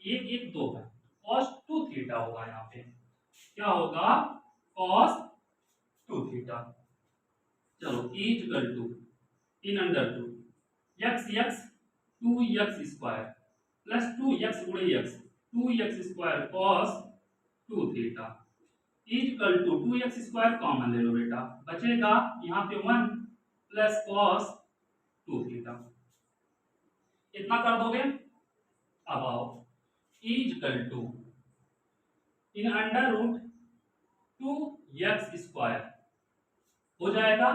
1 1 2 है, cos 2 थीटा होगा। यहाँ पे क्या होगा, cos 2 थीटा। चलो is equal to in under two x x 2x² plus 2x गुणे x 2x² cos 2 theta is equal to 2x² common ले लो बेटा, बचेगा यहाँ पे 1 प्लस cos 2 थीटा। इतना कर दोगे, अब आओ is equal to in under root 2x² हो जाएगा।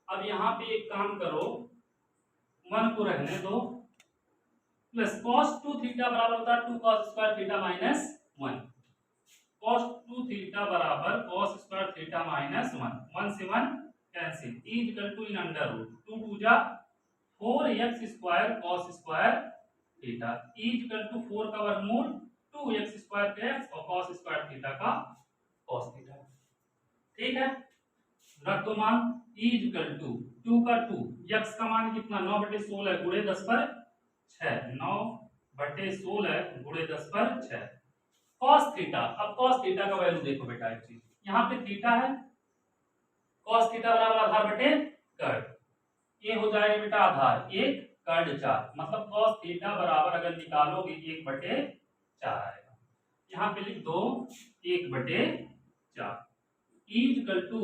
अब यहाँ पे एक काम करो, 1 को रहने दो, प्लस cos 2 थीटा बराबर होता है 2 cos square theta minus 1। cos 2 theta बराबर cos स्क्वायर थीटा माइनस 1, 1 से 1 cancel, is equal to in under root 2 2 जा 4x² cos square theta is equal to 4 का वर्गमूल 2x² x और cos स्क्वायर थीटा का cos थीटा। ठीक है, रख दो मान इज इक्वल टू 2 का 2 x का मान कितना 9/16 गुणे 10 पर 6, 9/16 गुणे 10 पर 6 cos थीटा। अब cos थीटा का वैल्यू देखो बेटा, एक चीज यहाँ पे थीटा है, cos थीटा बराबर आधार बटे कर्ड, ये हो जाएगा बेटा आधार 1 कर्ड 4, मतलब cos थीटा बराबर अगर निकालोगे 1/4 आएगा। यहाँ पे लिख दो 1/4 इज इक्वल टू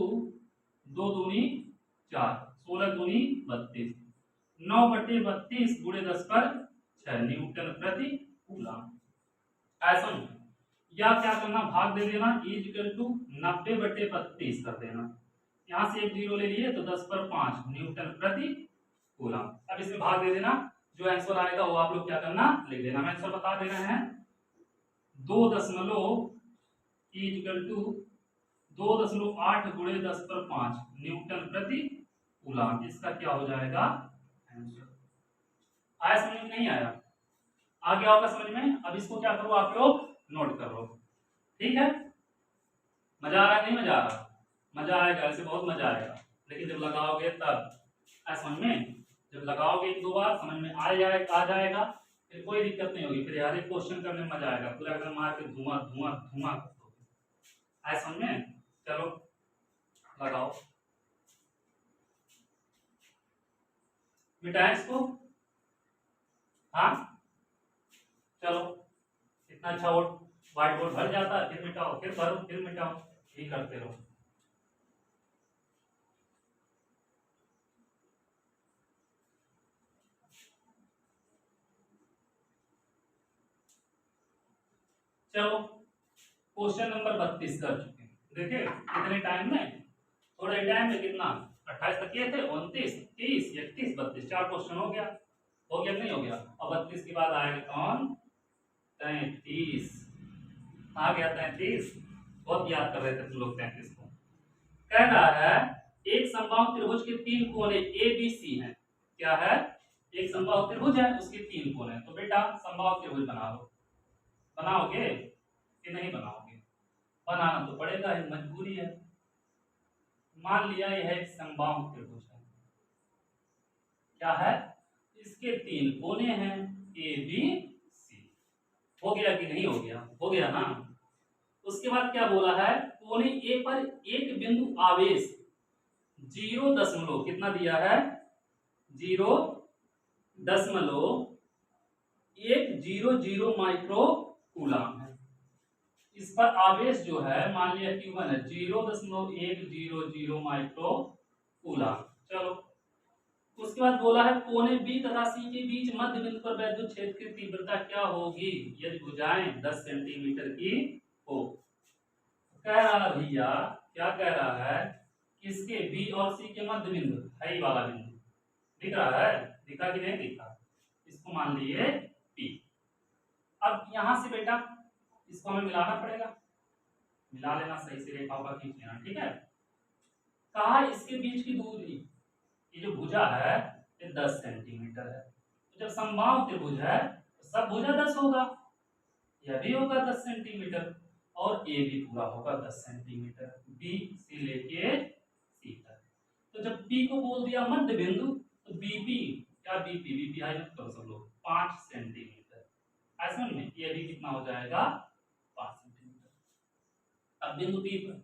2 दूनी 4, 16 दूनी 32, 9/32 गुणे 10 पर 6 न्यूटन प्रति कूलम। ऐसा नहीं, या क्या करना, भाग दे देना, इज इक्वल टू 90/32 कर देना, यहाँ से एक जीरो ले लिए तो 10 पर 5 न्यूटन प्रति कूलम। अब इसमें भाग दे देना, जो आंसर आएगा वो आप लोग क्या करना लिख देना। मैं आंसर बता दे रहे हैं 2.8 गुणे 10 पर 5 न्यूटन प्रति कूलम, इसका क्या हो जाएगा आंसर। आया समझ में, नहीं आया, आ गया होगा समझ में। अब इसको क्या करो आप लोग नोट कर लो, ठीक है। मजा आ रहा है, नहीं मजा आ रहा, मजा आएगा, ऐसे बहुत मजा आएगा, लेकिन जब लगाओगे तब समझ में, जब लगाओगे 1-2 बार समझ में आ जाएगा, फिर कोई दिक्कत नहीं होगी, फिर हर एक क्वेश्चन करने में मजा आएगा, पूरा एकदम मार के धुआं धुआं धुआं आए समझ में। चलो लगाओ, मिटाएं इसको, हाँ चलो, इतना अच्छा व्हाइट बोर्ड भर जाता है, फिर मिटाओ, फिर भरो, फिर मिटाओ, यही करते रहो। चलो क्वेश्चन नंबर 32 कर चुके हैं, देखिए कितने टाइम में, थोड़ा टाइम में कितना 28 तक किए थे, 29 30 31 32, 4 क्वेश्चन हो गया नहीं हो गया। अब 32 के बाद आएगा कौन, 33 आ गया, 33 बहुत याद कर रहे थे तुम लोग 33 को। कह रहा है एक समबाहु त्रिभुज के 3 कोने ए बी सी हैं, क्या है, एक समबाहु त्रिभुज है उसके 3 कोने, तो बेटा समबाहु त्रिभुज बना लो, बनाओगे कि नहीं बनाओगे, बनाना तो पड़ेगा, मजबूरी है। मान लिया यह एक समबाहु त्रिभुज है, क्या है, इसके 3 कोने हैं ए बी सी, हो गया कि नहीं हो गया, हो गया ना। उसके बाद क्या बोला है, कोने ए पर एक बिंदु आवेश 0 कितना दिया है, 0.100 माइक्रो कूलम है। इस पर आवेश जो है मान लिया Q1 है 0.100 माइक्रो कूलम। चलो उसके बाद बोला है कोने बी तथा सी के बीच मध्य बिंदु पर वैद्युत क्षेत्र की तीव्रता क्या होगी यदि भुजाएं 10 सेंटीमीटर की हो। कह रहा है भैया, क्या कह रहा है, किसके बी और सी के मध्य बिंदु है, वाला बिंदु दिख रहा है, दिखा कि नहीं दिखा, इसको मान लिए P। अब यहां से बेटा इसको हमें मिलाना पड़ेगा, मिला लेना, सही से रेखाओं का खींच लेना, ठीक है। कहा इसके बीच की दूरी, ये जो भुजा है ये 10 सेंटीमीटर है, तो जब समबाहु त्रिभुज है तो सब भुजा 10 होगा, यह भी होगा 10 सेंटीमीटर और ये भी पूरा होगा 10 सेंटीमीटर, बी से लेके सी तक। तो जब पी को बोल दिया मध्य बिंदु तो बीपी, क्या बीपी, बीपी हाई मत करो सब लोग, 5 सेंटीमीटर, ऐसा में ये भी कितना हो जाएगा 5 सेंटीमीटर। अब बिंदु पी पर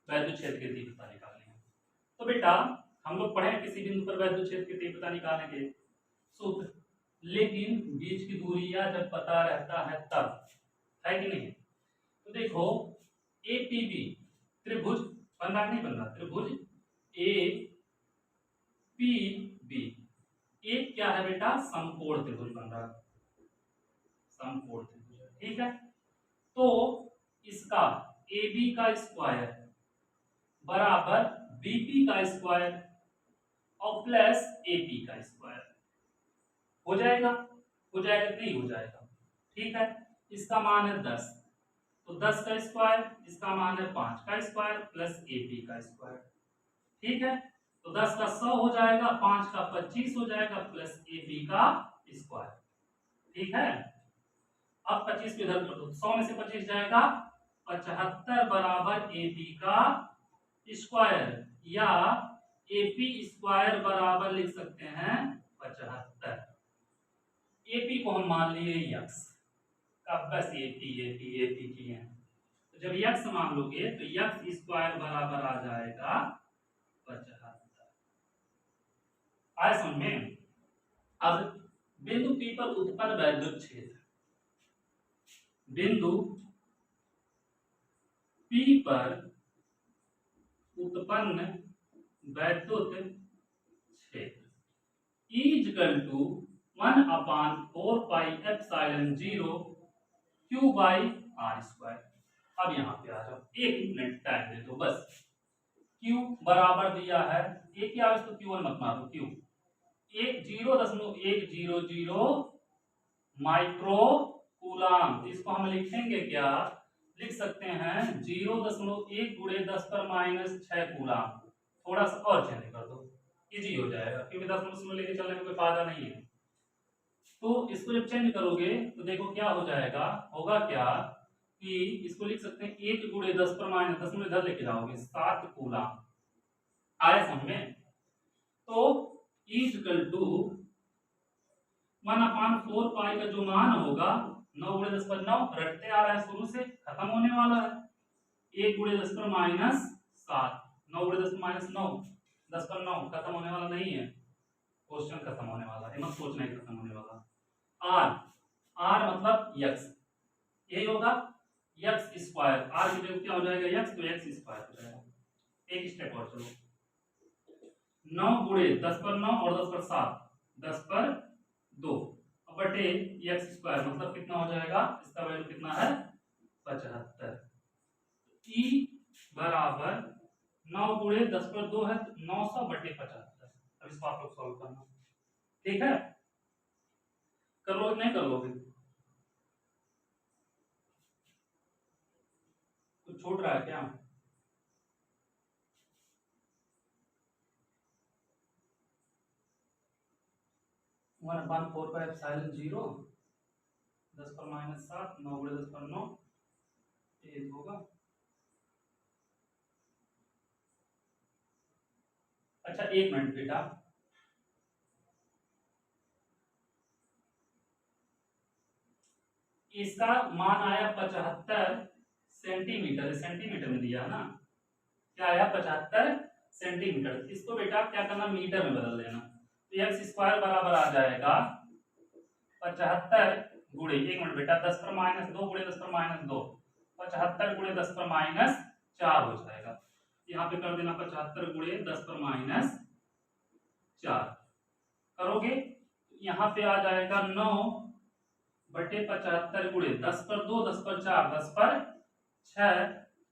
वैद्युत क्षेत्र की तीव्रता निकालनी है, तो बेटा हम लोग पढ़े किसी बिंदु पर वैद्युत क्षेत्र की तीव्रता निकालने के सूत्र, लेकिन बीच की दूरियां जब पता रहता है तब, है कि नहीं। तो देखो एपीबी त्रिभुज बन रहा नहीं बन रहा, त्रिभुज ए पी बी, एक क्या है बेटा, समकोण त्रिभुज बन रहा, समकोण त्रिभुज, ठीक है। तो इसका AB का स्क्वायर बराबर BP का स्क्वायर और प्लस AP का स्क्वायर हो जाएगा, हो जाएगा नहीं हो जाएगा, ठीक है। इसका मान है 10, तो 10 का स्क्वायर, इसका मान है 5 का स्क्वायर प्लस AP का स्क्वायर, ठीक है। तो 10 का 100 हो जाएगा, 5 का 25 हो जाएगा प्लस AP का स्क्वायर, ठीक है। अब 25 को इधर कर दो, 100 में से 25 जाएगा 75 बराबर AP का स्क्वायर, या AP स्क्वायर बराबर लिख सकते हैं 75। AP को हम मान लिए यक्स, अब बस AP की है, तो जब यक्स मान लोगे तो यक्स स्क्वायर बराबर आ जाएगा 75। आए समझ में। अब बिंदु P पर उत्पन्न वैद्युत क्षेत्र, बिंदु P पर उत्पन्न वैद्युत क्षेत्र equal to 1/4πε0 Q by R square. अब यहाँ पे आ जाओ, एक मिनट टाइम दे दो बस। Q बराबर दिया है, एक ही आवेश तो Q1 मत मारो, Q 0.100 माइक्रो कूलाम, इसको हम लिखेंगे क्या, लिख सकते हैं 0.1 गुणे 10 पर -6 कूलाम। थोड़ा सा और चेंज कर दो, इजी हो जाएगा, क्योंकि 10 लेके चलने में कोई फायदा नहीं है। तो इसको जब चेंज करोगे तो देखो क्या हो जाएगा, होगा क्या कि इसको लिख सकते हैं 1 गुणे 10 पर -10 में इधर लेके जाओगे 7 कूलाम। आया समझ में। तो इक्वल टू 1/4 का जो मान होगा 9 गुणे 10 पर 9 रटते आ रहा है, शुरू से खत्म होने वाला है। 1 गुणे 10 पर -7, 9 गुणे 10 पर -9, 10 पर 9 खत्म होने वाला नहीं है, क्वेश्चन खत्म होने वाला है, मत सोचना ही खत्म होने वाला। आर, आर मतलब यक्स, यही होगा यक्स स्क्वायर, आर की जगह क्या हो जाएगा यक्स, तो यक्स स्क्वायर हो जाएगा। एक स्टेप और चलो, 9 गुणे 10 पर 9 और 10 पर 7, 10 पर 2 बटे एक्स स्क्वायर, मतलब कितना हो जाएगा, इसका वैल्यू कितना है 75। ई बराबर 9 गुणे 10 पर 2 है 900 बटे 75। अब इसको आप लोग सॉल्व करना, ठीक है। कर लो नहीं कर लोगे, कुछ छूट रहा है क्या। 1/4πε0 10 पर -7, 9 गुणे 10 पर 9 ये होगा। अच्छा एक मिनट बेटा, इसका मान आया 75 सेंटीमीटर, सेंटीमीटर में दिया ना, क्या आया 75 सेंटीमीटर। इसको बेटा क्या करना, मीटर में बदल देना, तो एक्स स्क्वायर बराबर आ जाएगा 75 गुणे, एक मिनट बेटा 10 पर -2 गुणे 10 पर -2, 75 गुणे 10 पर -4 हो जाएगा। यहाँ पे कर देना 75 गुणे 10 पर -4 करोगे, यहाँ पे आ जाएगा 9 बटे 75 गुणे 10 पर 2, 10 पर 4, 10 पर 6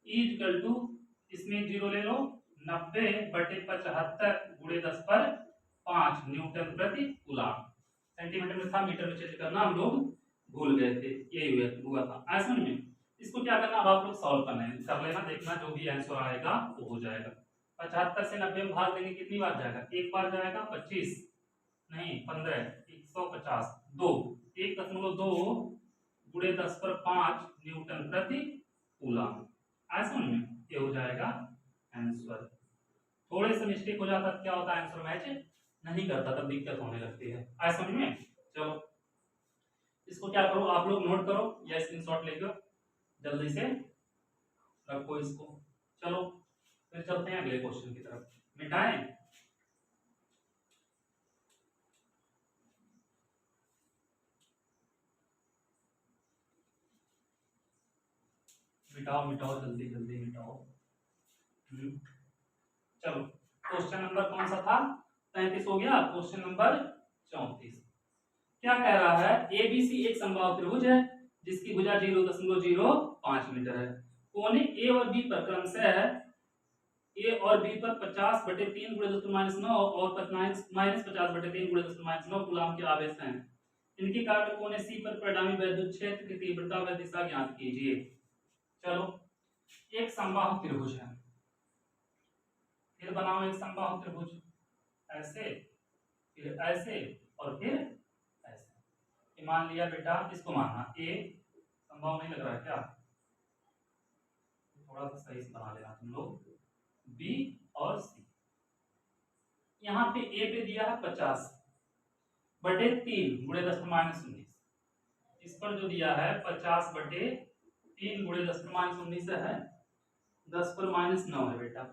इक्वल टू, इसमें जीरो ले लो, 90 बटे 75 गुणे 10 पर 5 न्यूटन प्रति कूलम। सेंटीमीटर में था, मीटर में चेंज करना हम लोग भूल गए थे, यही हुआ था। ऐसा में इसको क्या करना, अब आप लोग सॉल्व करना है, कर लेना, देखना जो भी आंसर आएगा वो हो जाएगा। 75 से 90 में भाग देंगे कितनी बार जाएगा, एक बार जाएगा, 25 नहीं 15, 150, 2, 1.2 गुणे 10 पर 5 न्यूटन प्रति कूलम। ऐसा में ये हो जाएगा आंसर। थोड़े से मिस्टेक हो जाता क्या होता है, आंसर मैच नहीं करता, तब दिक्कत होने लगती है। ऐसा समझ में। चलो इसको क्या करो, आप लोग नोट करो या स्क्रीनशॉट लेके जल्दी से रखो इसको। चलो फिर चलते हैं अगले क्वेश्चन की तरफ। मिटाएं, मिटाओ मिटाओ जल्दी जल्दी मिटाओ। चलो क्वेश्चन नंबर कौन सा था? 33 हो गया। क्वेश्चन नंबर 34 क्या कह रहा है? एबीसी एक समबाहु त्रिभुज है जिसकी भुजा 0.05 मीटर है। कोने ए और बी पर क्रमशः ए और बी पर 50/3 × 10⁻9 और -50/3 × 10⁻9 कूलम के आवेश हैं। इनके कारण कोने सी पर परिणामी वैद्युत क्षेत्र की तीव्रता व दिशा ज्ञात कीजिए। चलो एक समबाहु त्रिभुज है, फिर बनाओ एक समबाहु त्रिभुज, ऐसे फिर ऐसे और फिर ऐसे। मान लिया बेटा, इसको मानना ए समबाहु नहीं लग रहा है क्या? थोड़ा सा सही से बना लेना तुम लोग। बी और सी, यहाँ पे ए पे दिया है 50/3 × 10⁻19। इस पर जो दिया है 50/3 × 10⁻19 है, 10 पर -9 है बेटा।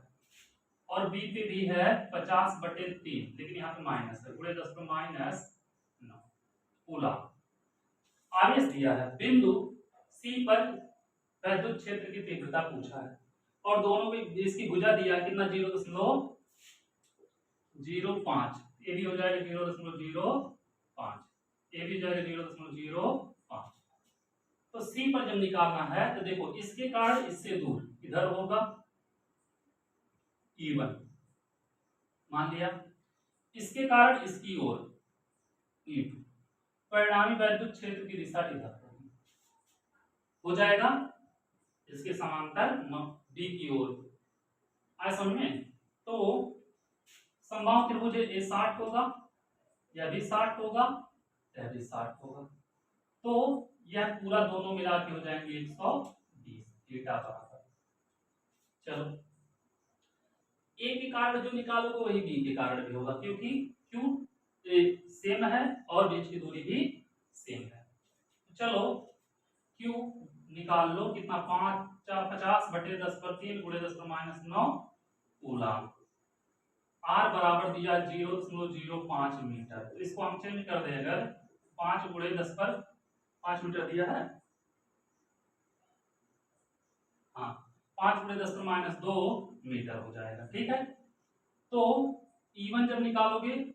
और बी पे भी है 50/3, लेकिन यहाँ पे माइनस है, × 10⁻9 कूलम। आवेश दिया है, बिंदु सी पर वैद्युत क्षेत्र की तीव्रता पूछा है और दोनों में इसकी भुजा दिया है कितना? 0.05। ये भी हो जाएगा 0.05, ये भी हो जाएगा 0.05। तो सी पर जब निकालना है तो देखो इसके कारण इससे दूर इधर होगा E1 मान लिया, इसके कारण इसकी ओर E2, परिणामी वैद्युत क्षेत्र की दिशा इधर हो जाएगा इसके समांतर बी की ओर। आए समझ में? तो समबाहु त्रिभुज ए 60 होगा, यह भी 60 होगा, यह भी 60 होगा। तो यह पूरा दोनों मिला के हो जाएंगे 120 थीटा बराबर। चलो ए के कारण जो निकालोगे वही बी के कारण भी होगा, क्योंकि क्यू सेम है और बीच की दूरी भी सेम है। चलो क्यू निकाल लो, कितना? 50/10/3 × 10⁻9 कूलम। आर बराबर दिया 0.05 मीटर। तो इसको हम चेंज कर दें, अगर 5 × 10⁻5 मीटर दिया है, हाँ 5 × 10⁻2 मीटर हो जाएगा। ठीक है, तो E1 जब निकालोगे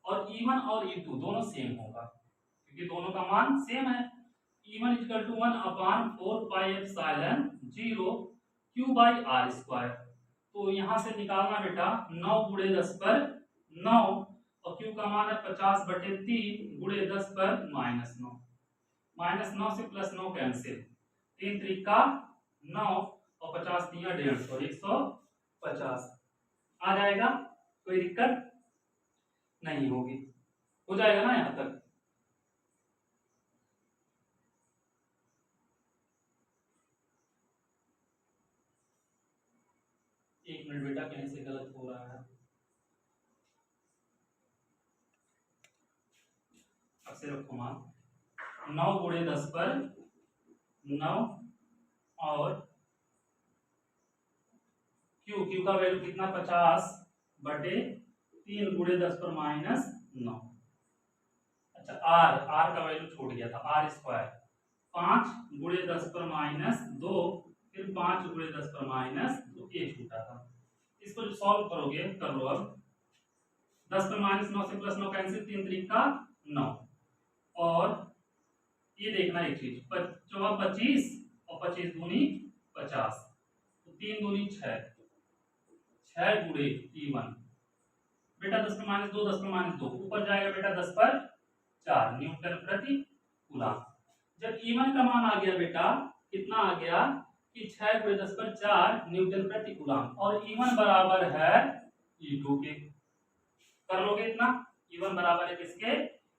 और E1 और E2 दोनों सेम होगा क्योंकि दोनों का मान सेम है। E1 = 1/4πε0 Q/r²। तो यहां से निकालना बेटा 9 × 10⁻9 और Q का मान है 50/3 × 10⁻9। -9 से +9 कैंसिल, 3 त्रिका 9 और 50 दिया 150, 150 आ जाएगा। कोई दिक्कत नहीं होगी, हो जाएगा ना यहां तक? एक मिनट बेटा, कहीं से गलत हो रहा है। अब से रखो मान 9 × 10⁻9 और Q का वैल्यू कितना? 50/3 × 10⁻9। अच्छा R का वैल्यू छोड़ गया था, R²। 5 × 10⁻2 फिर 5 × 10⁻2 ये छूटा था। इसको जो सॉल्व करोगे कर लो। अब 10⁻9 से +9 कैंसिल, 3 त्रिका 9 और ये देखना एक चीज, 25 और 25 दूनी 50, तो 3 दूनी 6, 6 × E1 बेटा 10⁻2 10⁻2 ऊपर जाएगा बेटा 10/4 न्यूटन प्रति कूलम। जब E1 का मान आ गया बेटा, कितना आ गया कि 6 × 10/4 न्यूटन प्रति कूलम और E1 बराबर है E2 के। कर लोगे इतना? E1 बराबर है किसके?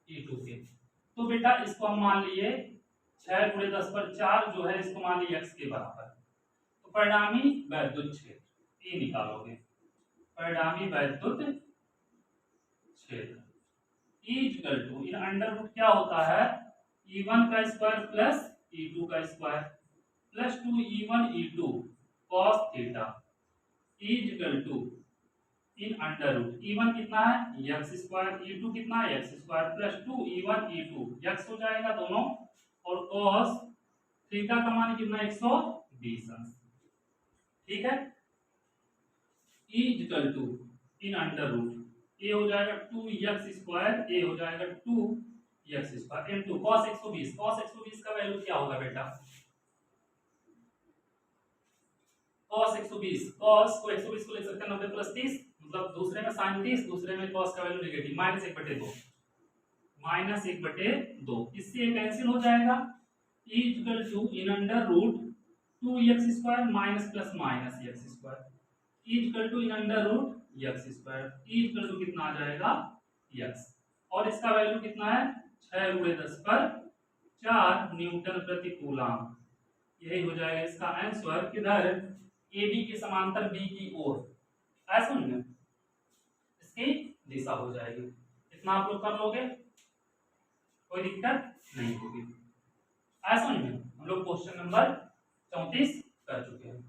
E2 के। तो बेटा इसको हम मान लिए 6 × 10/4 जो है इसको मान लिए x के बराबर। तो परिणामी वैद्युत क्षेत्र ये निकालोगे, परिणामी वैद्युत क्षेत्र E = इन √ क्या होता है? E1 का स्क्वायर प्लस E2 का square plus 2E1 E2 cos theta E = इन √ E1 कितना है? x², E2 कितना है? x² plus 2E1 E2 x हो जाएगा दोनों, और cos थीटा का मान कितना? 120 डिस्टेंस। ठीक है, E equal to in under root a हो जाएगा 2x², ए हो जाएगा 2x² इनटू cos 120। cos 120 का वैल्यू क्या होगा बेटा? cos 120, cos को 120 को लिख सकते हैं 90 + 30, मतलब दूसरे में sin 30, दूसरे में cos का वैल्यू नेगेटिव -1/2, -1/2। इससे ये कैंसिल हो जाएगा। E equal to in under root 2x² minus plus minus x², E equal to in under root x², E equal to कितना आ जाएगा x, और इसका वैल्यू कितना है 6 × 10⁴ न्यूटन प्रति कूलम। यही हो जाएगा इसका आंसर। किधर? ए बी के समांतर बी की ओर, ऐसा समझ, इसकी दिशा हो जाएगी। इतना आप लोग कर लोगे, कोई दिक्कत नहीं होगी। ऐसा समझ में हम लोग क्वेश्चन नंबर 34 कर चुके हैं।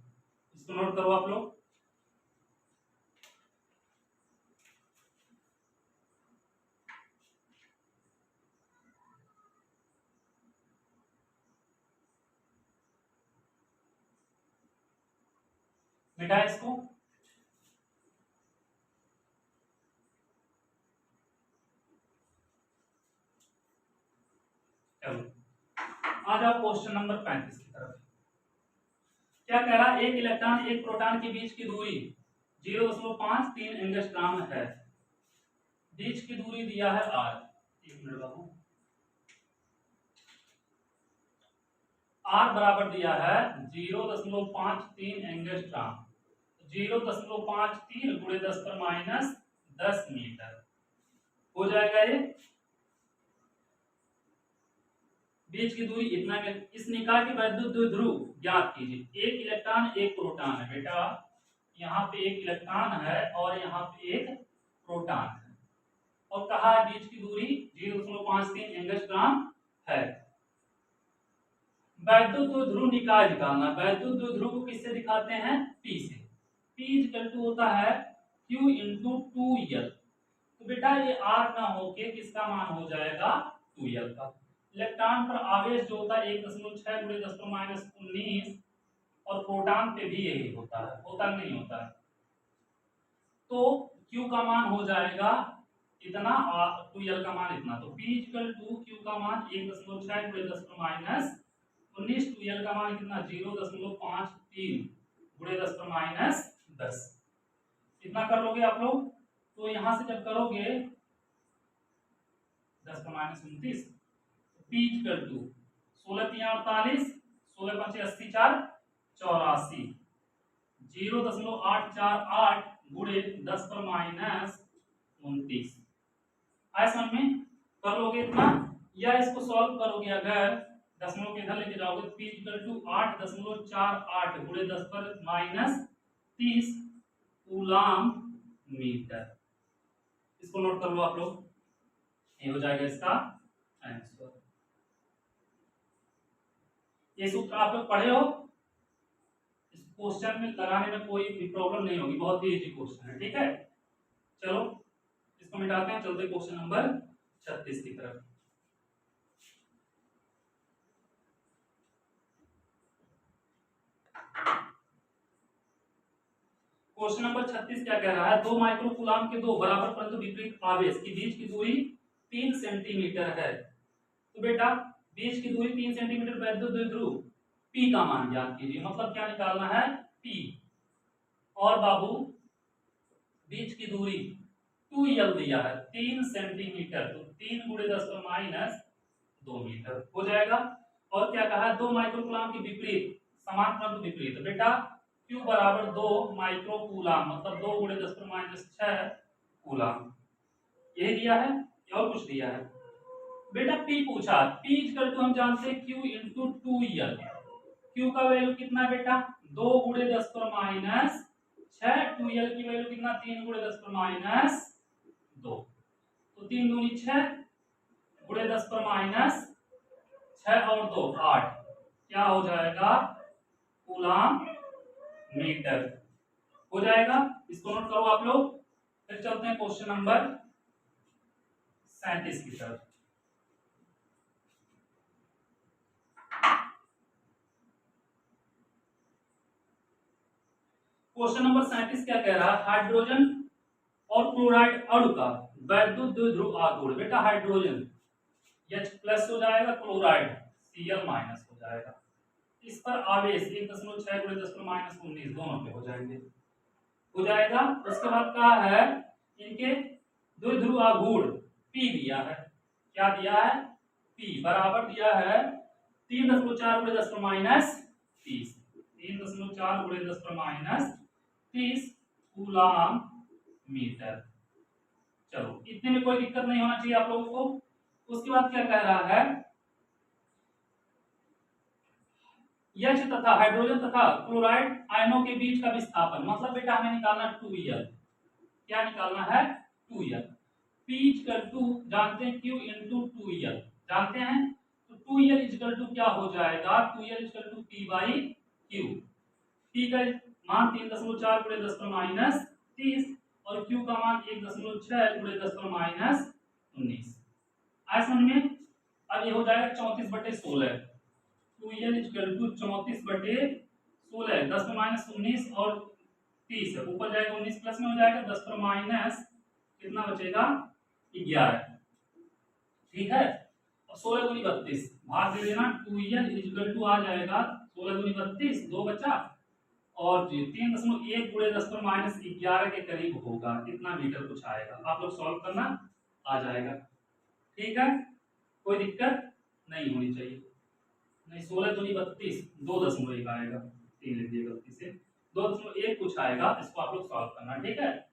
इसको नोट करो आप लोग। मिटा इसको। चलो आ जाओ क्वेश्चन नंबर 35 की तरफ। क्या कह रहा है? एक इलेक्ट्रॉन एक प्रोटॉन के बीच की दूरी 0.53 एंगस्ट्रॉम है। बीच की दूरी दिया है r। एक मिनट बाबू, r बराबर दिया है 0.53 एंगस्ट्रॉम, 0.53 × 10⁻10 मीटर हो जाएगा ये। बीच की दूरी इतना के इस निकाय के वैद्युत ध्रुव ज्ञात कीजिए। एक इलेक्ट्रॉन एक प्रोटॉन है बेटा, यहाँ पे एक इलेक्ट्रॉन है और यहाँ पे एक प्रोटॉन है, और कहा है बीच की दूरी 0.53 एंगस्ट्रॉम है। वैद्युत ध्रुव निकाय निकालना। वैद्युत ध्रुव को किससे दिखाते हैं? P से। P इक्वल टू होता है Q × 2L। तो बेटा ये R ना होके किसका मान हो जाएगा 2L का। इलेक्ट्रॉन पर आवेश जो होता है 1.6 × 10⁻19, और प्रोटॉन पे भी यही होता है, होता नहीं होता है। तो Q का मान हो जाएगा इतना और 2L का मान इतना। तो P इक्वल टू Q का मान 1.6 × 10⁻19, 2L का मान कितना 0.53 × 10⁻10। इतना कर लोगे आप लोग। तो यहां से जब करोगे 10⁻29, P इक्वल टू 16×3 = 48, 16×5 = 84, 0.848 × 10⁻29। आए समझ में? कर लोगे इतना, या इसको सॉल्व करोगे अगर दशमलव के इधर लेके जाओगे तो P equal to 8.48 × 10⁻30 coulomb metre. इसको नोट कर लो आप लोग, ये हो जाएगा इसका आंसर। ये सूत्र आप लोग पढ़े हो, इस क्वेश्चन में लगाने में कोई भी प्रॉब्लम नहीं होगी, बहुत ही इजी क्वेश्चन है। ठीक है, चलो इसको मिटाते हैं, चलते क्वेश्चन नंबर 36 की तरफ। क्वेश्चन नंबर 36 क्या कह रहा है? 2 माइक्रो कूलम के दो बराबर परंतु विपरीत आवेश के बीच की दूरी 3 सेंटीमीटर है। तो बेटा बीच की दूरी 3 सेंटीमीटर, वैद्युत ध्रुव P का मान ज्ञात कीजिए। मतलब क्या निकालना है? P। और बाबू बीच की दूरी 2L दिया है 3 सेंटीमीटर, तो 3 × 10⁻2 मीटर हो जाएगा। और क्या कहा है? 2 माइक्रो कूलम के विपरीत समान परंतु विपरीत। बेटा Q बराबर 2 माइक्रो कूलम, मतलब 2 × 10⁻6 कूलम, यही दिया है और कुछ दिया है? बेटा P पूछा, P इक्वल टू हम जानते हैं Q × 2L। Q का वैल्यू कितना है बेटा? 2 × 10⁻6, 2L की वैल्यू कितना? 3 × 10⁻2। तो 3 दूनी 6 × 10⁻6 और 2 8, क्या हो जाएगा? कूलम मीटर हो जाएगा। इसको नोट करो आप लोग। फिर चलते हैं क्वेश्चन नंबर 37 की तरफ। क्वेश्चन नंबर 37 क्या कह रहा है, हाइड्रोजन और क्लोराइड अणु का वैद्युत द्विध्रुव आघूर्ण। बेटा हाइड्रोजन H+ हो जाएगा, क्लोराइड Cl- हो जाएगा। इस पर आवेश 1.6 × 10⁻19 दोनों पे हो जाएंगे, हो जाएगा। उसके बाद क्या है, इनके द्विध्रुव आघूर्ण P दिया है। क्या दिया है, P बराबर दिया है 3.4 × 10⁻30, 3.4 × 10⁻30 कूलाम मीटर। चलो इतने में कोई दिक्कत नहीं होना चाहिए आप लोगों को। उसके बाद क्या कह रहा है, H तथा हाइड्रोजन तथा क्लोराइड आयनों के बीच का विस्थापन, मतलब बेटा हमें निकालना 2L। क्या निकालना है, 2L। P= जानते हैं Q × 2L जानते हैं, तो 2L क्या हो जाएगा, 2L P/Q। P का मान 3.4 × 10⁻30 और Q का मान 1.6 × 10⁻19। आया समझ में। अब ये हो जाएगा 34/16। 2L 34/16, 10⁻19 और 30 है, ऊपर जाएगा 19 प्लस में हो जाएगा 10⁻, कितना बचेगा 11। ठीक है, और 16 दूनी 32 भाग दे देना। 2L आ जाएगा 16 दूनी 32, 2 बचा, और 3.1 × 10⁻11 के करीब होगा, इतना मीटर कुछ आएगा। आप लोग सॉल्व करना, आ जाएगा। ठीक है, कोई दिक्कत नहीं होनी चाहिए। नहीं 16 दूनी 32, 2.1 आएगा, 3 लिख दिए गलती से, 2.1 कुछ आएगा। इसको आप लोग सॉल्व करना, ठीक है।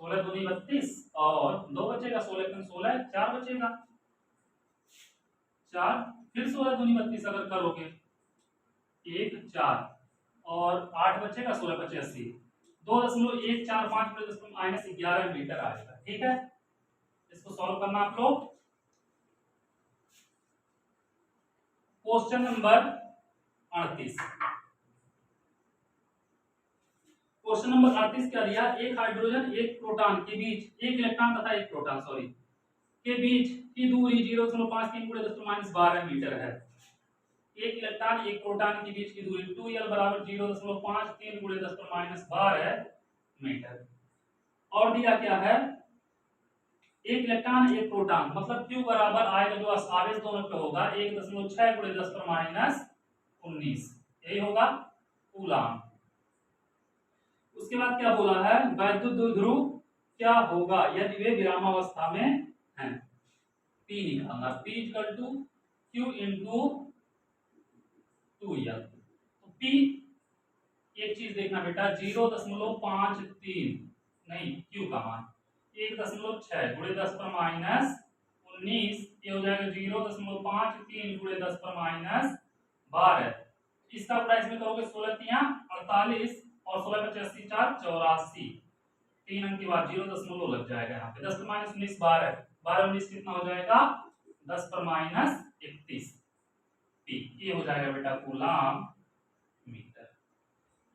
16 दूनी 32 और 2 बचेगा, 16 16 4 बचेगा, 4 फिर 16 दूनी 32 अगर करोगे 1 4 और 8 बचेगा, 16 × 5 80, 2.145 × 10⁻11 मीटर आएगा। ठीक है, इसको सॉल्व करना आप लोग। क्वेश्चन नंबर 38, क्वेश्चन नंबर 38 क्या दिया, एक हाइड्रोजन एक प्रोटॉन के बीच, एक इलेक्ट्रॉन तथा एक प्रोटॉन सॉरी के बीच की दूरी 0.53 × 10⁻12 मीटर है। एक इलेक्ट्रॉन एक प्रोटॉन के बीच की दूरी 2L बराबर 0.53 × 10⁻12 मीटर। और दिया क्या है, एक इलेक्ट्रॉन एक प्रोटॉन, मतलब Q बराबर आएगा जो आवेश दोनों पे होगा 1.6 × 10⁻19, यही होगा कूलाम। उसके बाद क्या बोला है, वैद्युत द्विध्रुव क्या होगा यदि वे विरामावस्था में हैं। P निकालना, P = Q × 2L। तो P एक चीज देखना बेटा, 0.53 नहीं, Q का मान 1.6 × 10⁻19, ये हो जाएगा 0.53 × 10⁻12। इसका प्राइस में करोगे 16 × 48 और 16 × 85 4 84, 3 अंक के बाद 0 लग जाएगा यहाँ पे। 10⁻19 12, 12 19 कितना हो जाएगा 10⁻31 P। ये हो जाएगा बेटा कूलाम मीटर।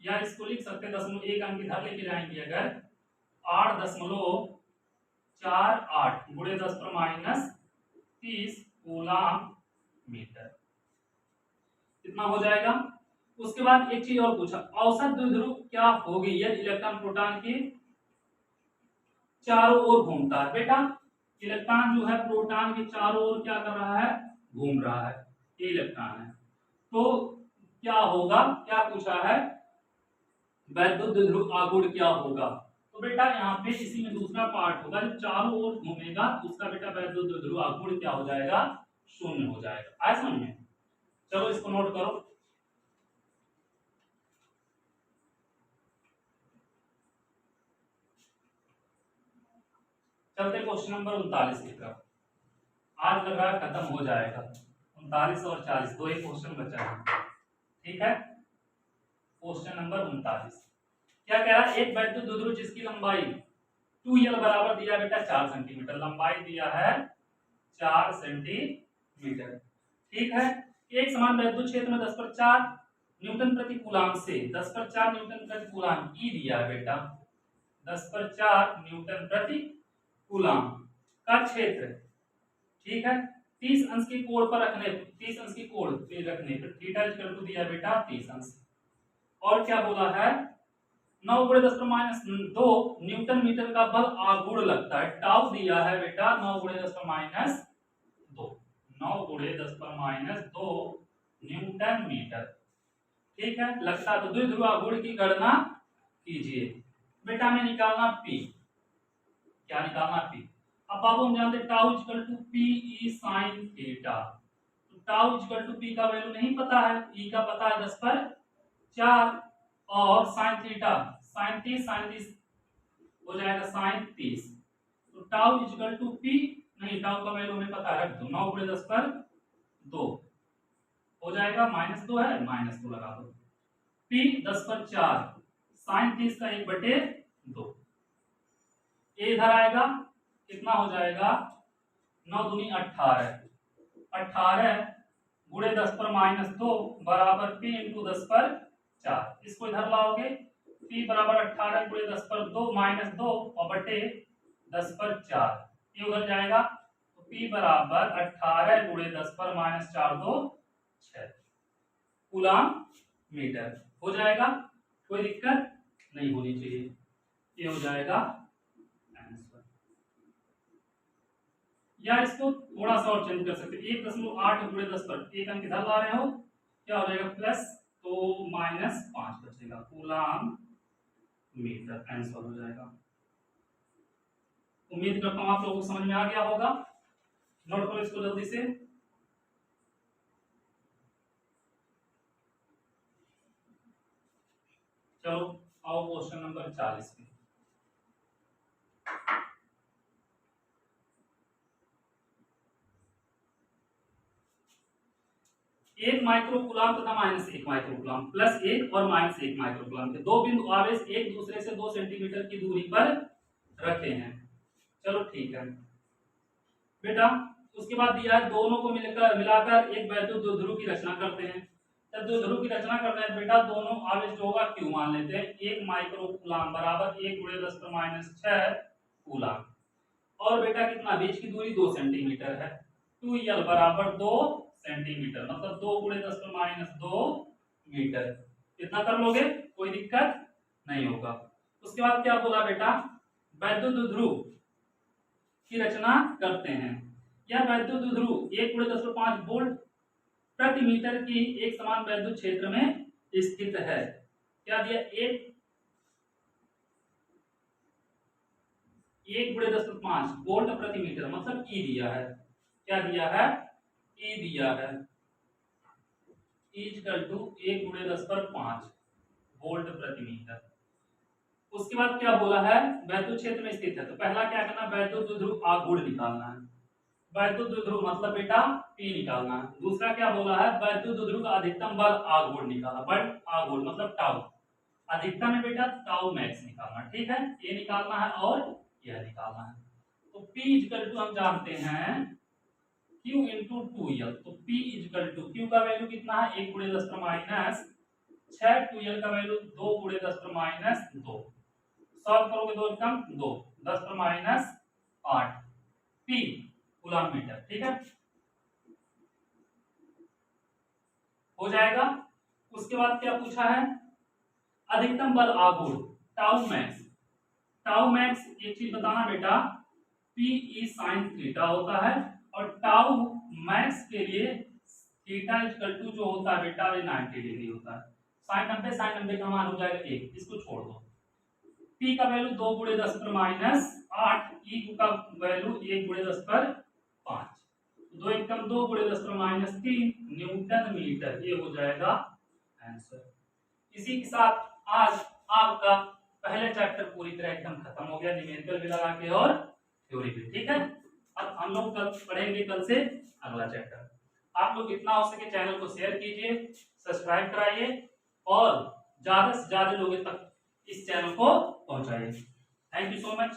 या इसको लिख सकते 0.1 अंक इधर लेके जाएंगे अगर 8.48 × 10⁻30 कूलाम मीटर, कितना हो जाएगा। उसके बाद एक चीज और पूछा, औसत द्विध्रुव क्या होगी यदि इलेक्ट्रॉन प्रोटॉन के चारों ओर घूमता है। बेटा इलेक्ट्रॉन जो है प्रोटॉन के चारों ओर क्या कर रहा है, घूम रहा है, ये इलेक्ट्रॉन है, तो क्या होगा, क्या पूछा है, वैद्युत द्विध्रुव आघूर्ण क्या होगा। तो बेटा यहाँ पे इसी में दूसरा पार्ट होगा, जब चारों ओर घूमेगा तो उसका बेटा वैद्युत द्विध्रुव आघूर्ण क्या हो जाएगा, 0 हो जाएगा। आया समझ में। चलो इसको नोट करो। चलते क्वेश्चन नंबर 39 की तरफ। आज लगा खत्म हो जाएगा, 39 और 40 दो ही क्वेश्चन बचा है। ठीक है, क्वेश्चन नंबर 39 क्या कह रहा है, एक वैद्युत द्विध्रुव जिसकी लंबाई 2L बराबर दिया बेटा 4 सेंटीमीटर, लंबाई दिया है 4 सेंटीमीटर। ठीक है, एक समान वैद्युत क्षेत्र में 10/4 न्यूटन प्रति कूलाम से 10/4 न्यूटन प्रति कूलाम ई दिया है बेटा, 10/4 न्यूटन प्रति कूलाम का क्षेत्र। ठीक है, 30 अंश के कोण पर रखने, 30 अंश के कोण पे रखने पर थीटा = दिया बेटा 30 अंश। और क्या बोला है, 9 × 10⁻² न्यूटन मीटर का बल आघूर्ण लगता है। टाउ दिया है बेटा 9 × 10⁻², 9 × 10⁻² न्यूटन मीटर। ठीक है, लगता है तो द्विध्रुव आघूर्ण की गणना कीजिए। बेटा में निकालना P, क्या निकालना P। अब बाबू हम जानते हैं tau equal to P E sine theta. तो टाउ इक्वल टू पी का वैल्यू नहीं पता है, ई का पता है 10/4 और साइन थीटा साइन 30 हो जाएगा साइन 30। तो टाउ इक्वल टू पी नहीं, टाउ का वैल्यू हमें पता है, रख दो 9 × 10⁻² हो जाएगा, -2 है, -2 लगा दो। P 10/4 साइन 30 का 1/2, ये इधर आएगा, कितना हो जाएगा 9 दूनी 18, 18 गुणे 10⁻² बराबर P × 10/4। इसको इधर लाओगे, P बराबर 18 गुणे 10/2 -2 और बटे 10/4, ये उधर जाएगा। तो P बराबर 18 गुणे 10⁻4 2 6 कूलम मीटर हो जाएगा। कोई दिक्कत नहीं होनी चाहिए, ये हो जाएगा आंसर। या इसको थोड़ा सा और चेंज कर सकते हैं, 1.8 गुणे 10 पर एक अंक इधर ला रहे हो, क्या हो जाएगा प्लस तो -5 बचेगा, कूलम मीटर आंसर हो जाएगा। उम्मीद करता हूं आप लोगों को समझ में आ गया होगा। नोट करो इसको जल्दी से। चलो आओ क्वेश्चन नंबर 40 पे। एक माइक्रोकूलम तथा -1 माइक्रोकूलम, +1 और -1 माइक्रोकूलम के दो बिंदु आवेश एक दूसरे से 2 सेंटीमीटर की दूरी पर रखे हैं। चलो ठीक है बेटा, उसके बाद दिया है दोनों को मिलाकर एक वैद्युत द्विध्रुव की रचना करते हैं। जब द्विध्रुव की रचना करते हैं बेटा, दोनों आवेश जो होगा Q मान लेते हैं। 1 माइक्रोकूलम बराबर 1 × 10⁻6 कूलम, और बेटा कितना बीच की दूरी 2 सेंटीमीटर है। 2L बराबर 2 सेंटीमीटर, मतलब 2 × 10⁻2 मीटर। इतना कर लोगे, कोई दिक्कत नहीं होगा। उसके बाद क्या बोला बेटा, वैद्युत द्विध्रुव की रचना करते हैं। यह वैद्युत द्विध्रुव 1 × 10⁵ वोल्ट प्रति मीटर की एक समान वैद्युत क्षेत्र में स्थित है। क्या दिया, 1 × 10⁵ वोल्ट प्रति मीटर, मतलब ई दिया है। क्या दिया है, ई दिया है, E = 1 × 10⁵ वोल्ट प्रति मीटर। उसके बाद क्या बोला है, वैद्युत क्षेत्र में स्थित है। तो पहला क्या करना, वैद्युत द्विध्रुव आघूर्ण निकालना है। वैद्युत द्विध्रुव मतलब बेटा P निकालना है। दूसरा क्या बोला है, वैद्युत द्विध्रुव का अधिकतम बल आघूर्ण निकालना, बल आघूर्ण मतलब टाउ। अधिकतम में बेटा टाउ मैक्स निकालना, ठीक है, ये निकालना है और यह निकालना है। तो P = हम जानते हैं Q × 2L। तो P = Q का वैल्यू कितना है, 1 × 10⁻6, 2L का वैल्यू 2 × 10⁻2। सॉल्व करोगे 2 कम 2, 10⁻8 P कूलम मीटर, ठीक है, हो जाएगा। उसके बाद क्या पूछा है, अधिकतम बल आघूर्ण टाउ मैक्स। टाउ मैक्स एक चीज बताना बेटा, P sin थीटा होता है, और टाउ मैक्स के लिए थीटा = जो होता है बेटा 90 डिग्री होता है। sin 90 का मान हो जाएगा 1, इसको छोड़ दो। P का वैल्यू 2 × 10⁻8, E का वैल्यू 1 × 10⁵, 2 × 2 × 10⁻3 न्यूटन मीटर, ये हो जाएगा आंसर। इसी के साथ आज आपका पहले चैप्टर पूरी तरह एकदम खत्म हो गया, न्यूमेरिकल भी लगा के और थ्योरी भी, ठीक है। अब हम लोग कल पढ़ेंगे, कल से अगला चैप्टर। आप लोग जितना हो सके चैनल को शेयर कीजिए, सब्सक्राइब कराइए और ज्यादा से ज्यादा लोगों तक इस चैनल को पहुंचाइए। Thank you so much.